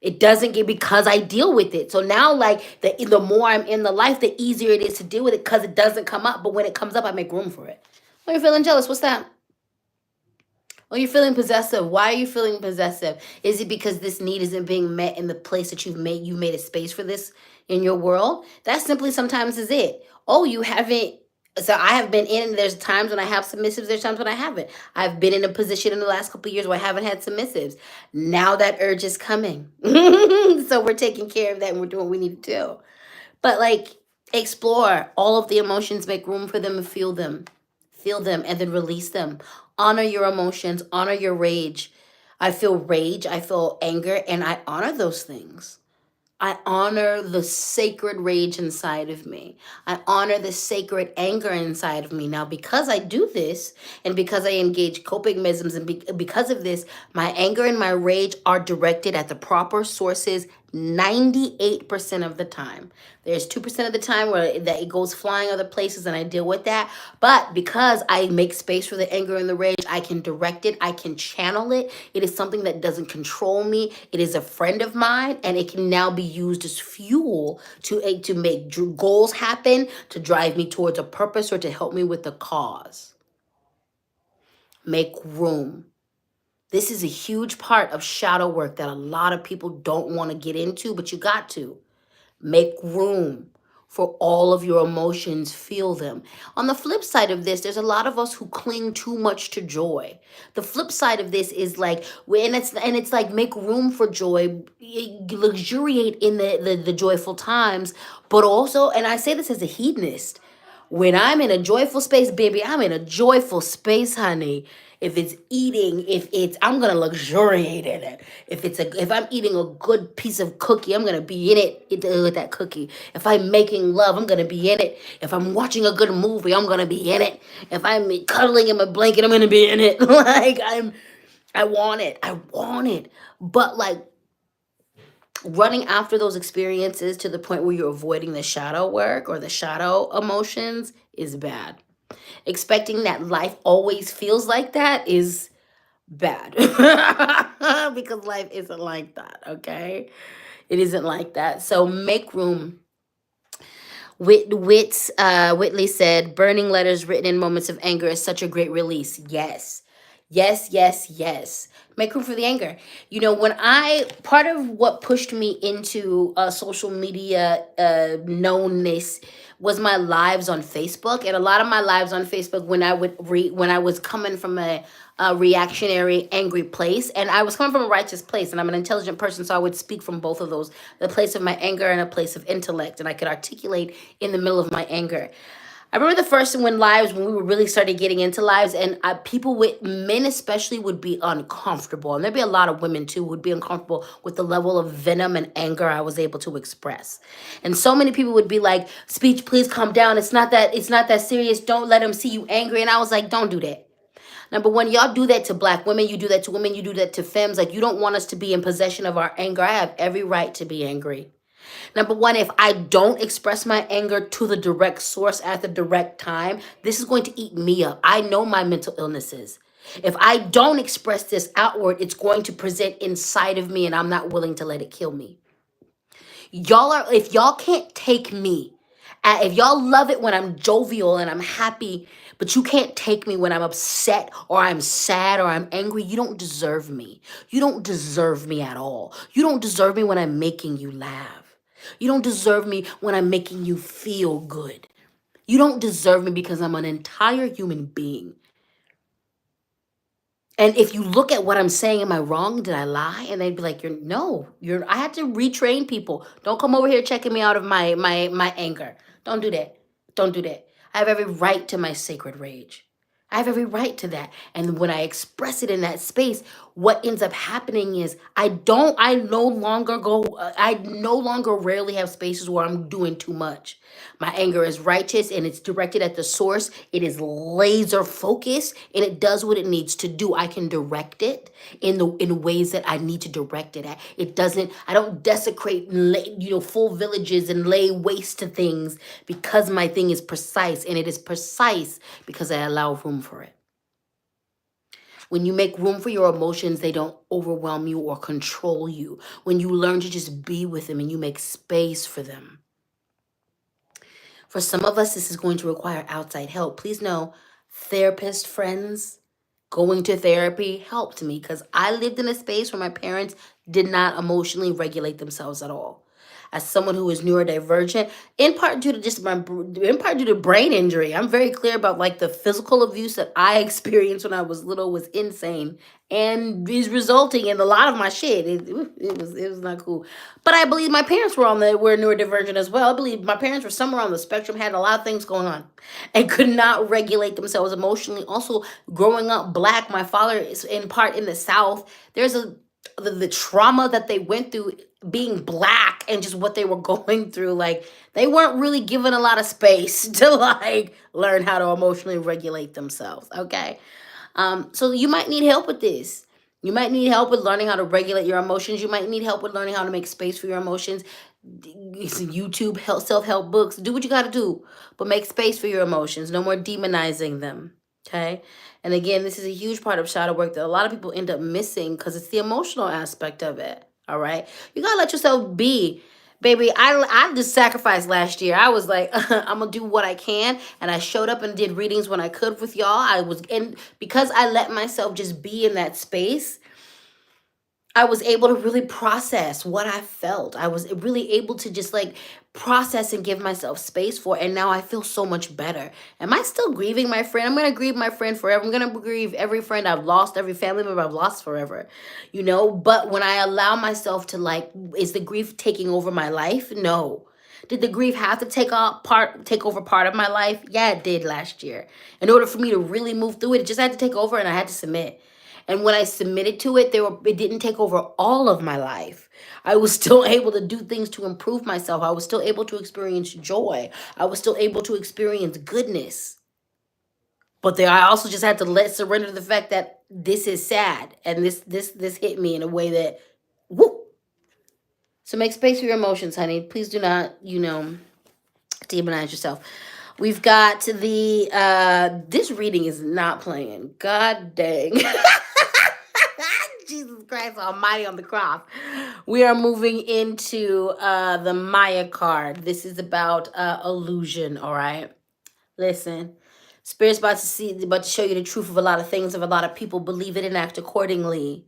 A: It doesn't get because I deal with it. So now like the more I'm in the life, the easier it is to deal with it because it doesn't come up. But when it comes up, I make room for it. Oh, you're feeling jealous. What's that? Oh, you're feeling possessive. Why are you feeling possessive? Is it because this need isn't being met in the place that you made a space for this in your world? That simply sometimes is it. Oh, you haven't. So I have been in, there's times when I have submissives, there's times when I haven't. I've been in a position in the last couple of years where I haven't had submissives. Now that urge is coming. So we're taking care of that and we're doing what we need to do. But like, explore all of the emotions, make room for them and feel them. Feel them and then release them. Honor your emotions, honor your rage. I feel rage, I feel anger, and I honor those things. I honor the sacred rage inside of me. I honor the sacred anger inside of me. Now, because I do this and because I engage coping mechanisms and because of this, my anger and my rage are directed at the proper sources 98% of the time. There's 2% of the time where that it goes flying other places and I deal with that. But because I make space for the anger and the rage, I can direct it, I can channel it. It is something that doesn't control me. It is a friend of mine, and it can now be used as fuel to make goals happen, to drive me towards a purpose, or to help me with the cause. Make room. This is a huge part of shadow work that a lot of people don't want to get into, but you got to. Make room for all of your emotions, feel them. On the flip side of this, there's a lot of us who cling too much to joy. The flip side of this is like, and it's like make room for joy, luxuriate in the joyful times, but also, and I say this as a hedonist, when I'm in a joyful space, baby, I'm in a joyful space, honey. If it's eating, I'm gonna luxuriate in it. If I'm eating a good piece of cookie, I'm gonna be in it with that cookie. If I'm making love, I'm gonna be in it. If I'm watching a good movie, I'm gonna be in it. If I'm cuddling in my blanket, I'm gonna be in it. Like I want it. I want it. But like running after those experiences to the point where you're avoiding the shadow work or the shadow emotions is bad. Expecting that life always feels like that is bad. Because life isn't like that, okay? It isn't like that. So make room. Whitley said, burning letters written in moments of anger is such a great release. Yes. Yes, yes, yes. Make room for the anger. You know, part of what pushed me into social media knownness was my lives on Facebook. And a lot of my lives on Facebook, when I was coming from a reactionary, angry place, and I was coming from a righteous place, and I'm an intelligent person, so I would speak from both of those, the place of my anger and a place of intellect, and I could articulate in the middle of my anger. I remember the first when we were really started getting into lives, and men especially would be uncomfortable, and there'd be a lot of women too who would be uncomfortable with the level of venom and anger I was able to express. And so many people would be like, "Speech, please calm down. It's not that serious. Don't let him see you angry." And I was like, "Don't do that." Number one, y'all do that to black women. You do that to women. You do that to femmes. Like, you don't want us to be in possession of our anger. I have every right to be angry. Number one, if I don't express my anger to the direct source at the direct time, this is going to eat me up. I know my mental illnesses. If I don't express this outward, it's going to present inside of me, and I'm not willing to let it kill me. If y'all can't take me, if y'all love it when I'm jovial and I'm happy, but you can't take me when I'm upset or I'm sad or I'm angry, you don't deserve me. You don't deserve me at all. You don't deserve me when I'm making you laugh. You don't deserve me when I'm making you feel good. You don't deserve me because I'm an entire human being. And if you look at what I'm saying, am I wrong? Did I lie? And they'd be like, I had to retrain people. Don't come over here checking me out of my anger. Don't do that. Don't do that. I have every right to my sacred rage. I have every right to that. And when I express it in that space, what ends up happening is I no longer rarely have spaces where I'm doing too much. My anger is righteous and it's directed at the source. It is laser focused and it does what it needs to do. I can direct it in ways that I need to direct it at. I don't desecrate full villages and lay waste to things because my thing is precise, and it is precise because I allow room for it. When you make room for your emotions, they don't overwhelm you or control you. When you learn to just be with them and you make space for them. For some of us, this is going to require outside help. Please know, therapist friends, going to therapy helped me because I lived in a space where my parents did not emotionally regulate themselves at all. As someone who is neurodivergent, in part due to brain injury, I'm very clear about like the physical abuse that I experienced when I was little was insane and is resulting in a lot of my shit. It was not cool. But I believe my parents were neurodivergent as well. I believe my parents were somewhere on the spectrum, had a lot of things going on, and could not regulate themselves emotionally. Also, growing up black, my father is in part in the South. There's the trauma that they went through being black and just what they were going through, like they weren't really given a lot of space to like learn how to emotionally regulate themselves. Okay. So you might need help with this. You might need help with learning how to regulate your emotions. You might need help with learning how to make space for your emotions. YouTube self-help books. Do what you got to do, but make space for your emotions. No more demonizing them. Okay. And again, this is a huge part of shadow work that a lot of people end up missing because it's the emotional aspect of it. All right. You got to let yourself be. Baby, I just sacrificed last year. I was like, I'm going to do what I can. And I showed up and did readings when I could with y'all. Because I let myself just be in that space, I was able to really process what I felt. I was really able to just like process and give myself space for it. And now I feel so much better. Am I still grieving my friend? I'm going to grieve my friend forever. I'm going to grieve every friend I've lost, every family member I've lost forever, But when I allow myself to like, is the grief taking over my life? No. Did the grief have to take over part of my life? Yeah, it did last year. In order for me to really move through it, it just had to take over and I had to submit. And when I submitted to it, it didn't take over all of my life. I was still able to do things to improve myself. I was still able to experience joy. I was still able to experience goodness. But I also just had to surrender to the fact that this is sad. And this hit me in a way that, whoop. So make space for your emotions, honey. Please do not, demonize yourself. We've got this reading is not playing. God dang. Jesus Christ Almighty on the cross. We are moving into the Maya card. This is about illusion, all right? Listen. Spirit's about to show you the truth of a lot of things, of a lot of people. Believe it and act accordingly.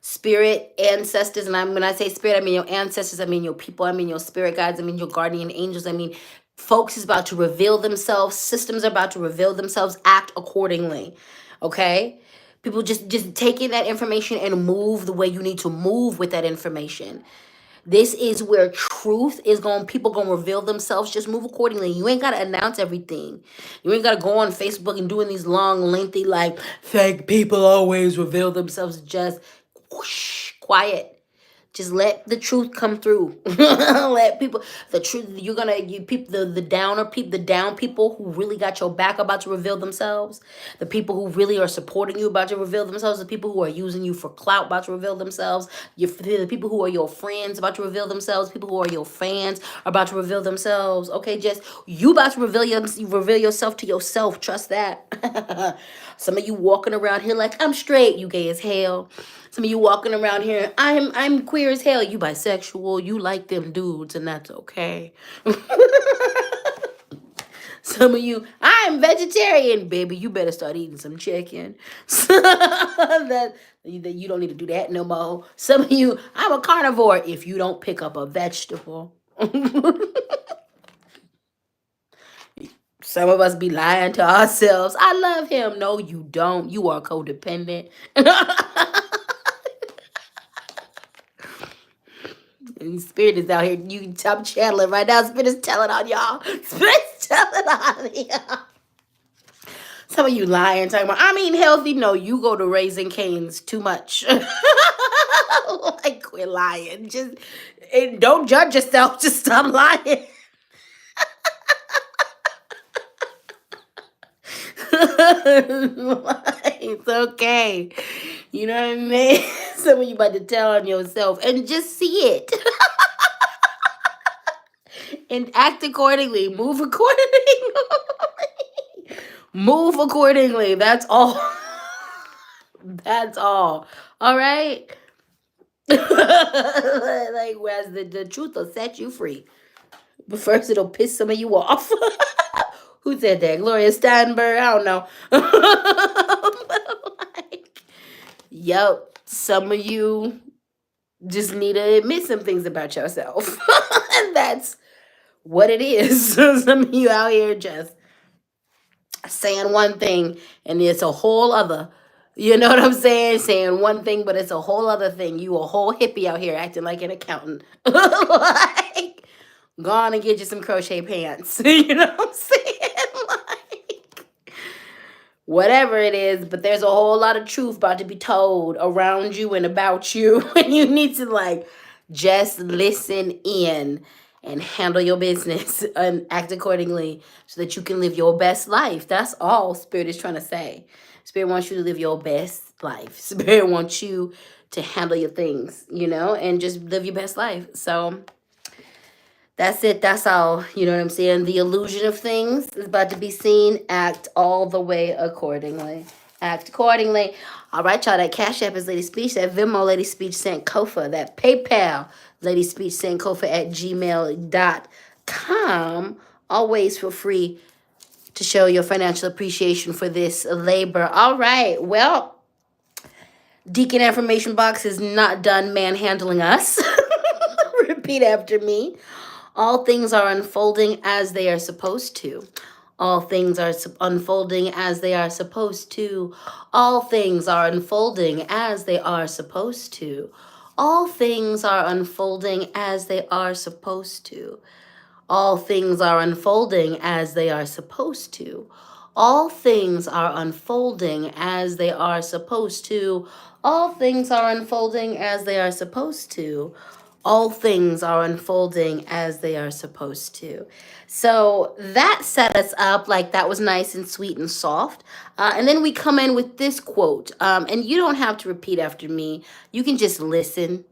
A: Spirit, ancestors, and when I say spirit, I mean your ancestors, I mean your people, I mean your spirit guides, I mean your guardian angels, I mean folks is about to reveal themselves, systems are about to reveal themselves, act accordingly. Okay? People just taking that information and move the way you need to move with that information. This is where truth is going, people going to reveal themselves. Just move accordingly. You ain't got to announce everything. You ain't got to go on Facebook and doing these long, lengthy, like, fake people always reveal themselves. Just whoosh, quiet. Just let the truth come through. Let people, the truth, you people, the downer people, the down people who really got your back about to reveal themselves. The people who really are supporting you about to reveal themselves. The people who are using you for clout about to reveal themselves. The people who are your friends about to reveal themselves. People who are your fans are about to reveal themselves. Okay, just, you about to reveal yourself to yourself. Trust that. Some of you walking around here like, I'm straight. You gay as hell. Some of you walking around here, I'm queer as hell. You bisexual. You like them dudes, and that's okay. Some of you, I'm vegetarian, baby. You better start eating some chicken. that you don't need to do that no more. Some of you, I'm a carnivore. If you don't pick up a vegetable. Some of us be lying to ourselves. I love him. No, you don't. You are codependent. And Spirit is out here. I'm channeling right now. Spirit is telling on y'all. Spirit's telling on y'all. Some of you lying, talking about, I'm eating healthy. No, you go to Raising Cane's too much. Like, quit lying. Just, and don't judge yourself. Just stop lying. It's okay. You know what I mean? Some of you about to tell on yourself and just see it. And act accordingly. Move accordingly. Move accordingly. That's all. That's all. All right? Like, whereas the truth will set you free. But first, it'll piss some of you off. Who said that? Gloria Steinberg? I don't know. Like, yep. Some of you just need to admit some things about yourself. And that's what it is. Some of you out here just saying one thing and it's a whole other. You know what I'm saying? Saying one thing, but it's a whole other thing. You a whole hippie out here acting like an accountant. Like, go on and get you some crochet pants. You know what I'm saying? Like, whatever it is, but there's a whole lot of truth about to be told around you and about you. And you need to, like, just listen in and handle your business and act accordingly so that you can live your best life. That's all Spirit is trying to say. Spirit wants you to live your best life. Spirit wants you to handle your things, you know, and just live your best life. So that's it. That's all. You know what I'm saying? The illusion of things is about to be seen. Act all the way accordingly. Act accordingly. All right, y'all. That Cash App is LadySpeech. That Venmo, LadySpeech Sankofa. That PayPal, LadySpeech Sankofa at gmail.com. Always feel free to show your financial appreciation for this labor. All right. Well, Deacon Affirmation Box is not done manhandling us. Repeat after me. All things are unfolding as they are supposed to. All things are unfolding as they are supposed to. All things are unfolding as they are supposed to. All things are unfolding as they are supposed to. All things are unfolding as they are supposed to. All things are unfolding as they are supposed to. All things are unfolding as they are supposed to. All things are unfolding as they are supposed to. So that set us up, like, that was nice and sweet and soft. And then we come in with this quote. And you don't have to repeat after me. You can just listen.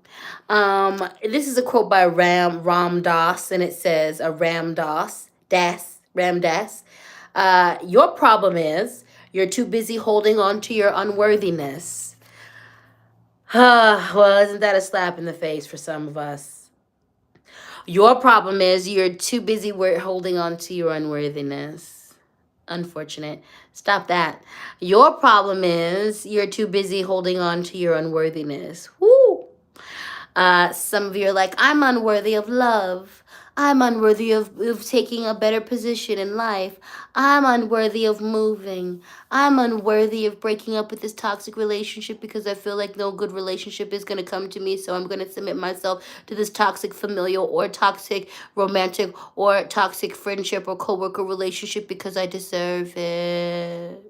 A: This is a quote by Ram Dass, and it says, Ram Dass. Your problem is you're too busy holding on to your unworthiness. Well, isn't that a slap in the face for some of us? Your problem is you're too busy holding on to your unworthiness. Unfortunate. Stop that. Your problem is you're too busy holding on to your unworthiness. Woo! Some of you are like, I'm unworthy of love. I'm unworthy of taking a better position in life. I'm unworthy of moving. I'm unworthy of breaking up with this toxic relationship because I feel like no good relationship is going to come to me. So I'm going to submit myself to this toxic familial or toxic romantic or toxic friendship or coworker relationship because I deserve it.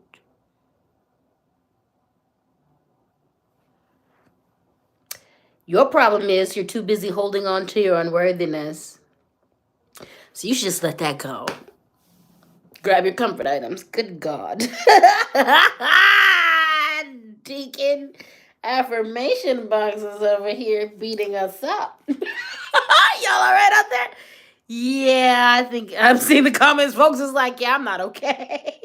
A: Your problem is you're too busy holding on to your unworthiness. So you should just let that go. Grab your comfort items. Good God. Deacon affirmation boxes over here beating us up. Y'all all right out there? Yeah, I think I'm seeing the comments. Folks is like, yeah, I'm not okay.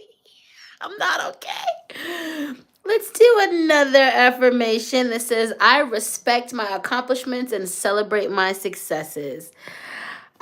A: I'm not okay. Let's do another affirmation that says, I respect my accomplishments and celebrate my successes.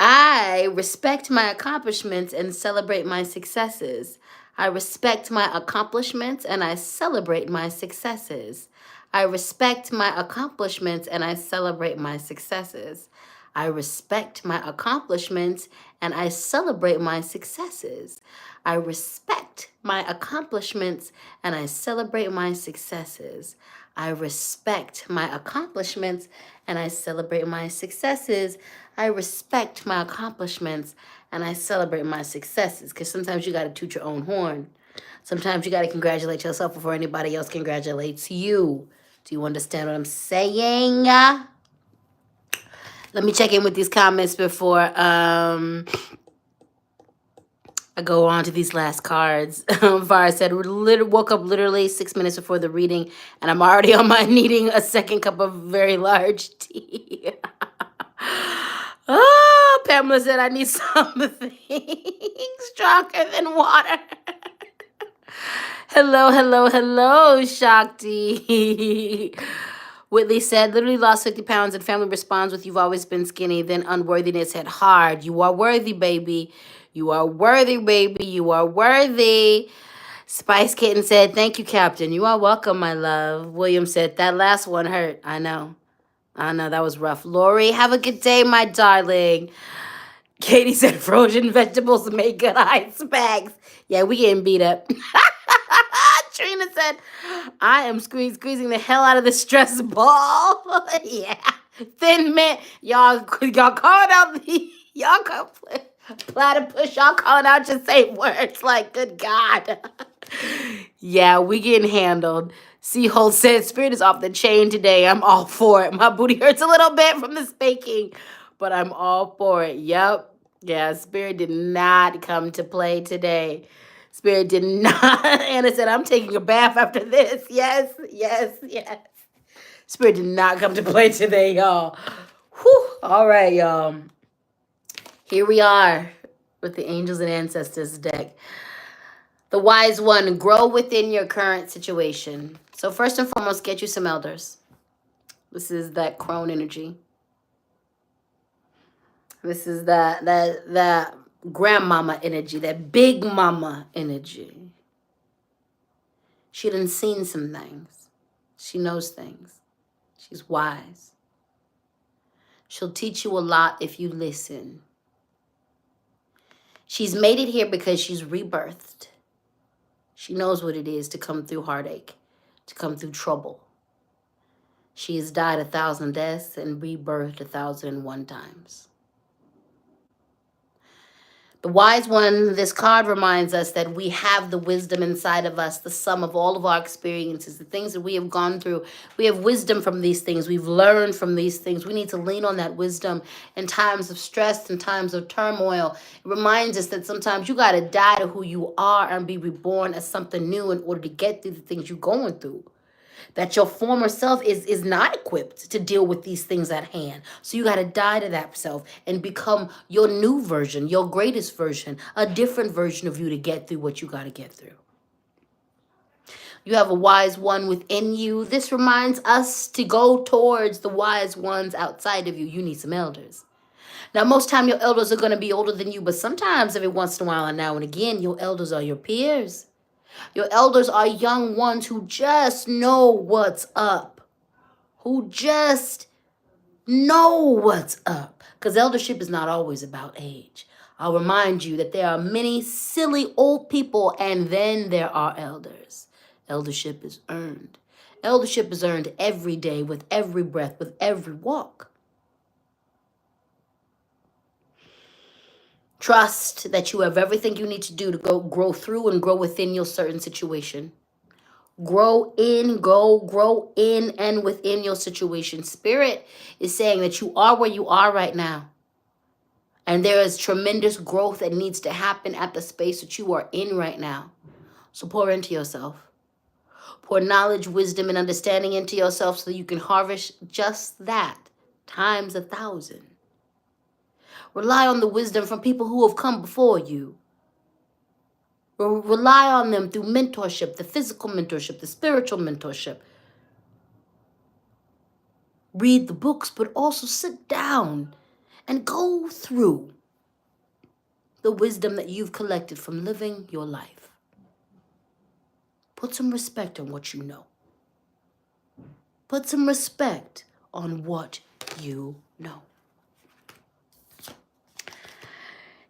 A: I respect my accomplishments and celebrate my successes. I respect my accomplishments and I celebrate my successes. I respect my accomplishments and I celebrate my successes. I respect my accomplishments and I celebrate my successes. I respect my accomplishments and I celebrate my successes. I respect my accomplishments and I celebrate my successes. I respect my accomplishments and I celebrate my successes. Because sometimes you got to toot your own horn. Sometimes you got to congratulate yourself before anybody else congratulates you. Do you understand what I'm saying? Let me check in with these comments before I go on to these last cards. Vara said, woke up literally 6 minutes before the reading, and I'm already on my needing a second cup of very large tea. Oh, Pamela said, I need something stronger than water. Hello, Shakti. Whitley said, literally lost 50 pounds and family responds with, you've always been skinny. Then unworthiness hit hard. You are worthy, baby. You are worthy, baby. You are worthy. Spice Kitten said, thank you, Captain. You are welcome, my love. William said, that last one hurt. I know, that was rough. Lori, have a good day, my darling. Katie said, frozen vegetables make good ice bags. Yeah, we getting beat up. Trina said, I am squeezing the hell out of the stress ball. Yeah. Thin mint. Y'all calling out y'all platypus. Y'all calling out just say words like, good God. Yeah, we getting handled. Seahold said, spirit is off the chain today. I'm all for it. My booty hurts a little bit from the spanking, but I'm all for it. Yep. Yeah, spirit did not come to play today. Spirit did not. Anna said, I'm taking a bath after this. Yes. Spirit did not come to play today, y'all. Whew. All right, y'all. Here we are with the Angels and Ancestors deck. The Wise One, grow within your current situation. So first and foremost, get you some elders. This is that crone energy. This is that grandmama energy, that big mama energy. She done seen some things. She knows things. She's wise. She'll teach you a lot if you listen. She's made it here because she's rebirthed. She knows what it is to come through heartache, to come through trouble. She has died 1,000 deaths and rebirthed 1,001 times. The Wise One, this card reminds us that we have the wisdom inside of us, the sum of all of our experiences, the things that we have gone through. We have wisdom from these things. We've learned from these things. We need to lean on that wisdom in times of stress, in times of turmoil. It reminds us that sometimes you got to die to who you are and be reborn as something new in order to get through the things you're going through. That your former self is not equipped to deal with these things at hand. So you got to die to that self and become your new version, your greatest version, a different version of you to get through what you got to get through. You have a wise one within you. This reminds us to go towards the wise ones outside of you. You need some elders. Now, most time your elders are going to be older than you, but sometimes every once in a while and now and again, your elders are your peers. Your elders are young ones who just know what's up, who just know what's up. Because eldership is not always about age. I'll remind you that there are many silly old people, and then there are elders. Eldership is earned. Eldership is earned every day, with every breath, with every walk. Trust that you have everything you need to do to go grow through and grow within your certain situation. Grow in and within your situation. Spirit is saying that you are where you are right now. And there is tremendous growth that needs to happen at the space that you are in right now. So pour into yourself. Pour knowledge, wisdom, and understanding into yourself so that you can harvest just that times 1,000. Rely on the wisdom from people who have come before you. Rely on them through mentorship, the physical mentorship, the spiritual mentorship. Read the books, but also sit down and go through the wisdom that you've collected from living your life. Put some respect on what you know. Put some respect on what you know.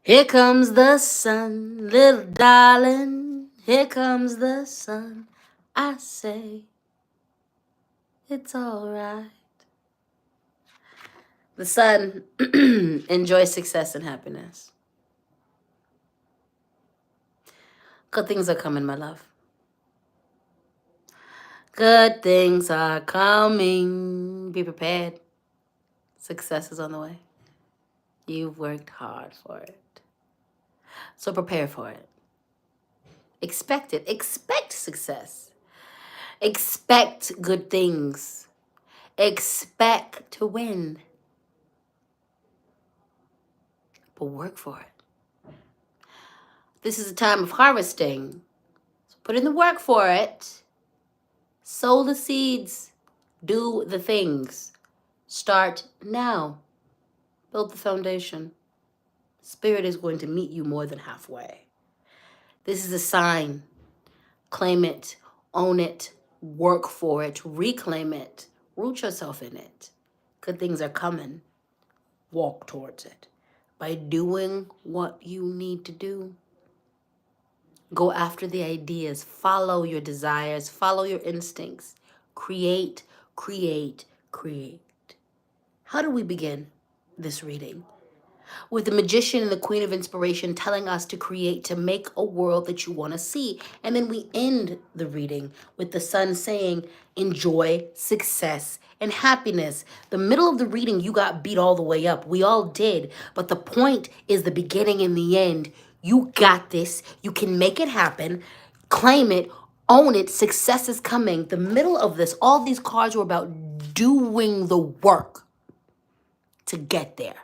A: Here comes the sun, little darling. Here comes the sun. I say, it's all right. The sun enjoys success and happiness. Good things are coming, my love. Good things are coming. Be prepared. Success is on the way. You've worked hard for it. So prepare for it. Expect it. Expect success. Expect good things. Expect to win. But work for it. This is a time of harvesting. So put in the work for it. Sow the seeds. Do the things. Start now. Build the foundation. Spirit is going to meet you more than halfway. This is a sign. Claim it. Own it. Work for it. Reclaim it. Root yourself in it. Good things are coming. Walk towards it. By doing what you need to do. Go after the ideas. Follow your desires. Follow your instincts. Create, create, create. How do we begin this reading? With the magician and the queen of inspiration telling us to create, to make a world that you want to see. And then we end the reading with the sun saying, enjoy success and happiness. The middle of the reading, you got beat all the way up. We all did. But the point is the beginning and the end. You got this. You can make it happen. Claim it. Own it. Success is coming. The middle of this, all these cards were about doing the work to get there.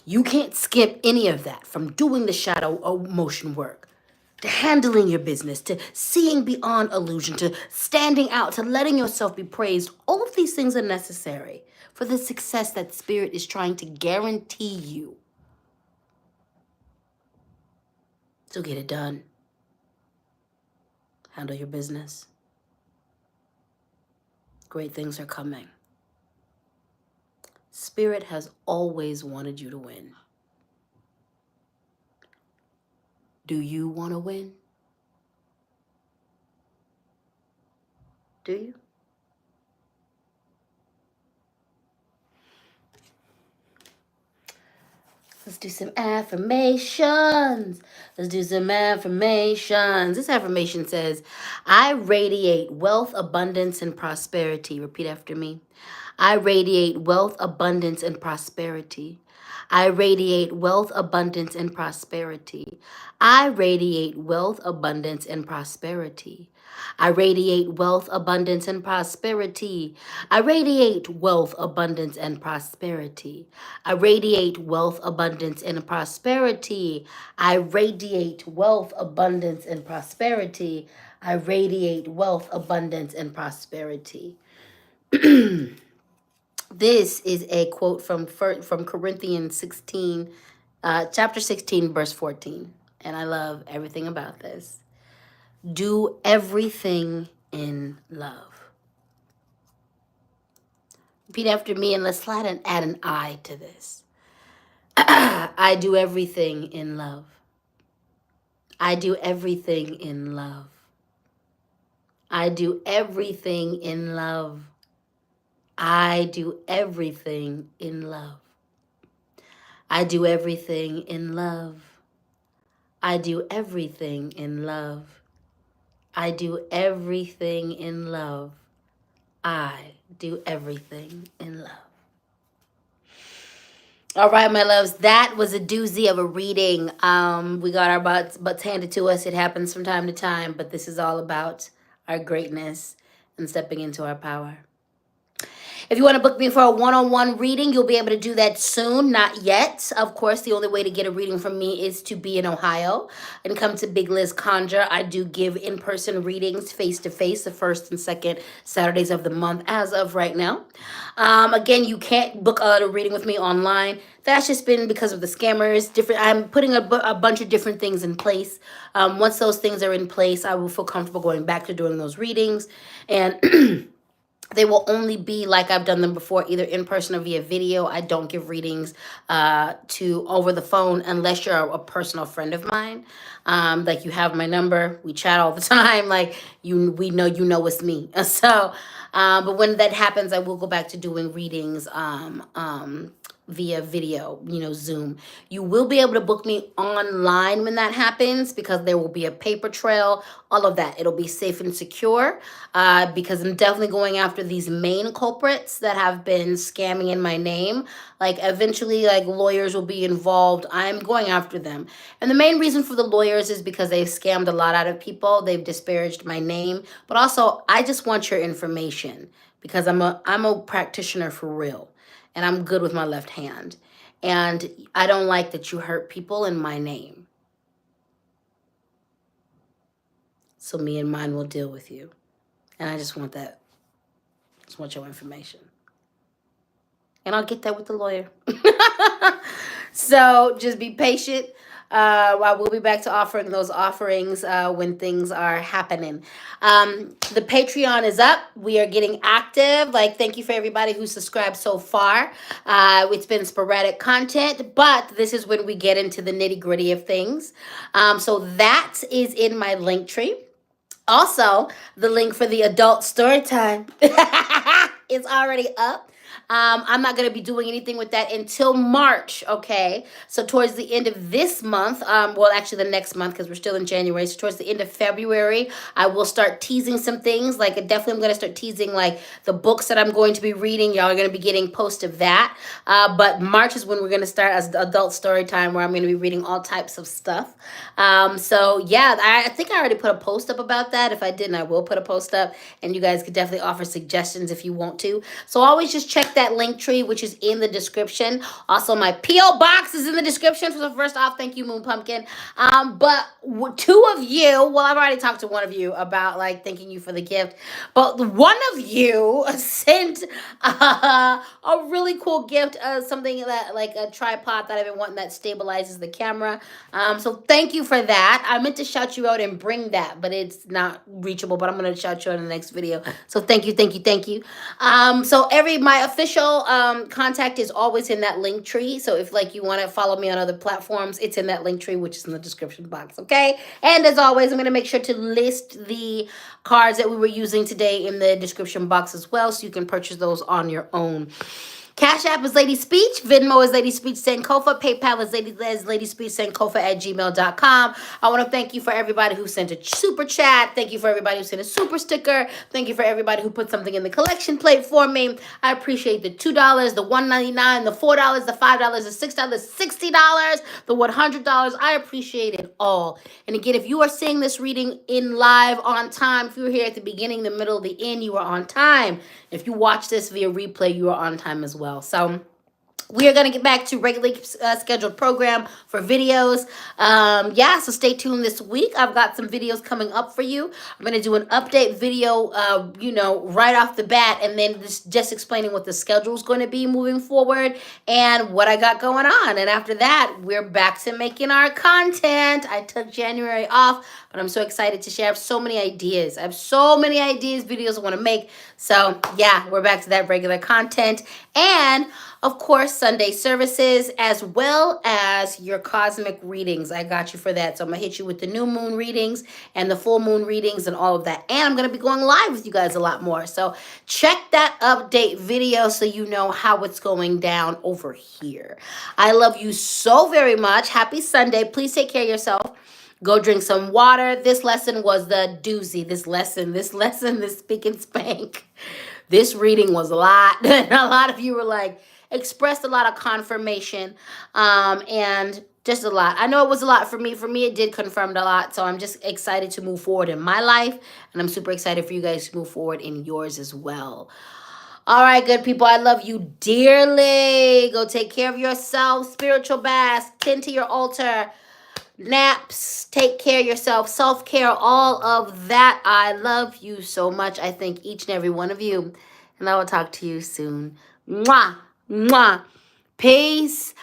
A: You can't skip any of that, from doing the shadow motion work, to handling your business, to seeing beyond illusion, to standing out, to letting yourself be praised. All of these things are necessary for the success that Spirit is trying to guarantee you. So get it done. Handle your business. Great things are coming. Spirit has always wanted you to win. Do you want to win? Do you? Let's do some affirmations. This affirmation says, I radiate wealth, abundance, and prosperity. Repeat after me. I radiate wealth, abundance, and prosperity. I radiate wealth, abundance, and prosperity. I radiate wealth, abundance, and prosperity. I radiate wealth, abundance, and prosperity. I radiate wealth, abundance, and prosperity. I radiate wealth, abundance, and prosperity. I radiate wealth, abundance, and prosperity. I radiate wealth, abundance, and prosperity. This is a quote from Corinthians 16, chapter 16, verse 14. And I love everything about this. Do everything in love. Repeat after me, and let's add an I to this. I do everything in love. I do everything in love. I do everything in love. I do everything in love. I do everything in love. I do everything in love. I do everything in love. I do everything in love. All right, my loves, that was a doozy of a reading. We got our butts handed to us. It happens from time to time, but this is all about our greatness and stepping into our power. If you want to book me for a one-on-one reading, you'll be able to do that soon. Not yet. Of course, the only way to get a reading from me is to be in Ohio and come to Big Liz Conjure. I do give in-person readings face-to-face the first and second Saturdays of the month as of right now. Again, you can't book a reading with me online. That's just been because of the scammers. I'm putting a bunch of different things in place. Once those things are in place, I will feel comfortable going back to doing those readings. And they will only be like I've done them before, either in person or via video. I don't give readings to over the phone unless you're a personal friend of mine. Like you have my number, we chat all the time. Like we know it's me. So, but when that happens, I will go back to doing readings via video, Zoom. You will be able to book me online when that happens because there will be a paper trail, all of that. It'll be safe and secure because I'm definitely going after these main culprits that have been scamming in my name. Like eventually, like lawyers will be involved. I'm going after them. And the main reason for the lawyers is because they've scammed a lot out of people. They've disparaged my name, but also I just want your information because I'm a practitioner for real. And I'm good with my left hand. And I don't like that you hurt people in my name. So me and mine will deal with you. And I just want that. Just want your information. And I'll get that with the lawyer. So just be patient. I will be back to offering those offerings when things are happening. The Patreon is up. We are getting active. Thank you for everybody who subscribed so far. It's been sporadic content, but this is when we get into the nitty-gritty of things. So that is in my link tree. Also, the link for the adult story time is already up. I'm not going to be doing anything with that until March, okay? So towards the end of this month, well, actually the next month because we're still in January. So towards the end of February, I will start teasing some things. I definitely am going to start teasing the books that I'm going to be reading. Y'all are going to be getting post of that. But March is when we're going to start as adult story time where I'm going to be reading all types of stuff. So yeah, I think I already put a post up about that. If I didn't, I will put a post up and you guys could definitely offer suggestions if you want to. So always just check that link tree, which is in the description. Also, my P.O. box is in the description. So first off, thank you, Moon Pumpkin. But two of you, well, I've already talked to one of you about thanking you for the gift, but one of you sent a really cool gift, something that a tripod that I've been wanting that stabilizes the camera. So thank you for that. I meant to shout you out and bring that, but it's not reachable, but I'm going to shout you out in the next video. So thank you. So my official contact is always in that link tree. So if you want to follow me on other platforms, it's in that link tree, which is in the description box. Okay. And as always, I'm going to make sure to list the cards that we were using today in the description box as well. So you can purchase those on your own. Cash App is LadySpeech. Venmo is LadySpeech Sankofa. PayPal is LadySpeech Sankofa at gmail.com. I want to thank you for everybody who sent a super chat. Thank you for everybody who sent a super sticker. Thank you for everybody who put something in the collection plate for me. I appreciate the $2, the $1.99, the $4, the $5, the $6, $60, the $100. I appreciate it all. And again, if you are seeing this reading in live on time, if you're here at the beginning, the middle, the end, you are on time. If you watch this via replay, you are on time as well. So we are going to get back to regularly scheduled program for videos. Yeah, so stay tuned this week. I've got some videos coming up for you. I'm going to do an update video, right off the bat, and then just explaining what the schedule is going to be moving forward and what I got going on. And after that, we're back to making our content. I took January off, but I'm so excited to share. I have so many ideas. Videos I want to make. So yeah, we're back to that regular content. And of course, Sunday services, as well as your cosmic readings. I got you for that. So I'm going to hit you with the new moon readings and the full moon readings and all of that. And I'm going to be going live with you guys a lot more. So check that update video so you know how it's going down over here. I love you so very much. Happy Sunday. Please take care of yourself. Go drink some water. This lesson was the doozy. This speak and spank. This reading was a lot. And a lot of you were like, expressed a lot of confirmation, and just a lot. I know it was a lot for me. For me, it did confirm a lot. So I'm just excited to move forward in my life. And I'm super excited for you guys to move forward in yours as well. All right, good people. I love you dearly. Go take care of yourself. Spiritual baths. Tend to your altar. Naps. Take care of yourself. Self-care. All of that. I love you so much. I thank each and every one of you. And I will talk to you soon. Mwah. Mwah. Peace.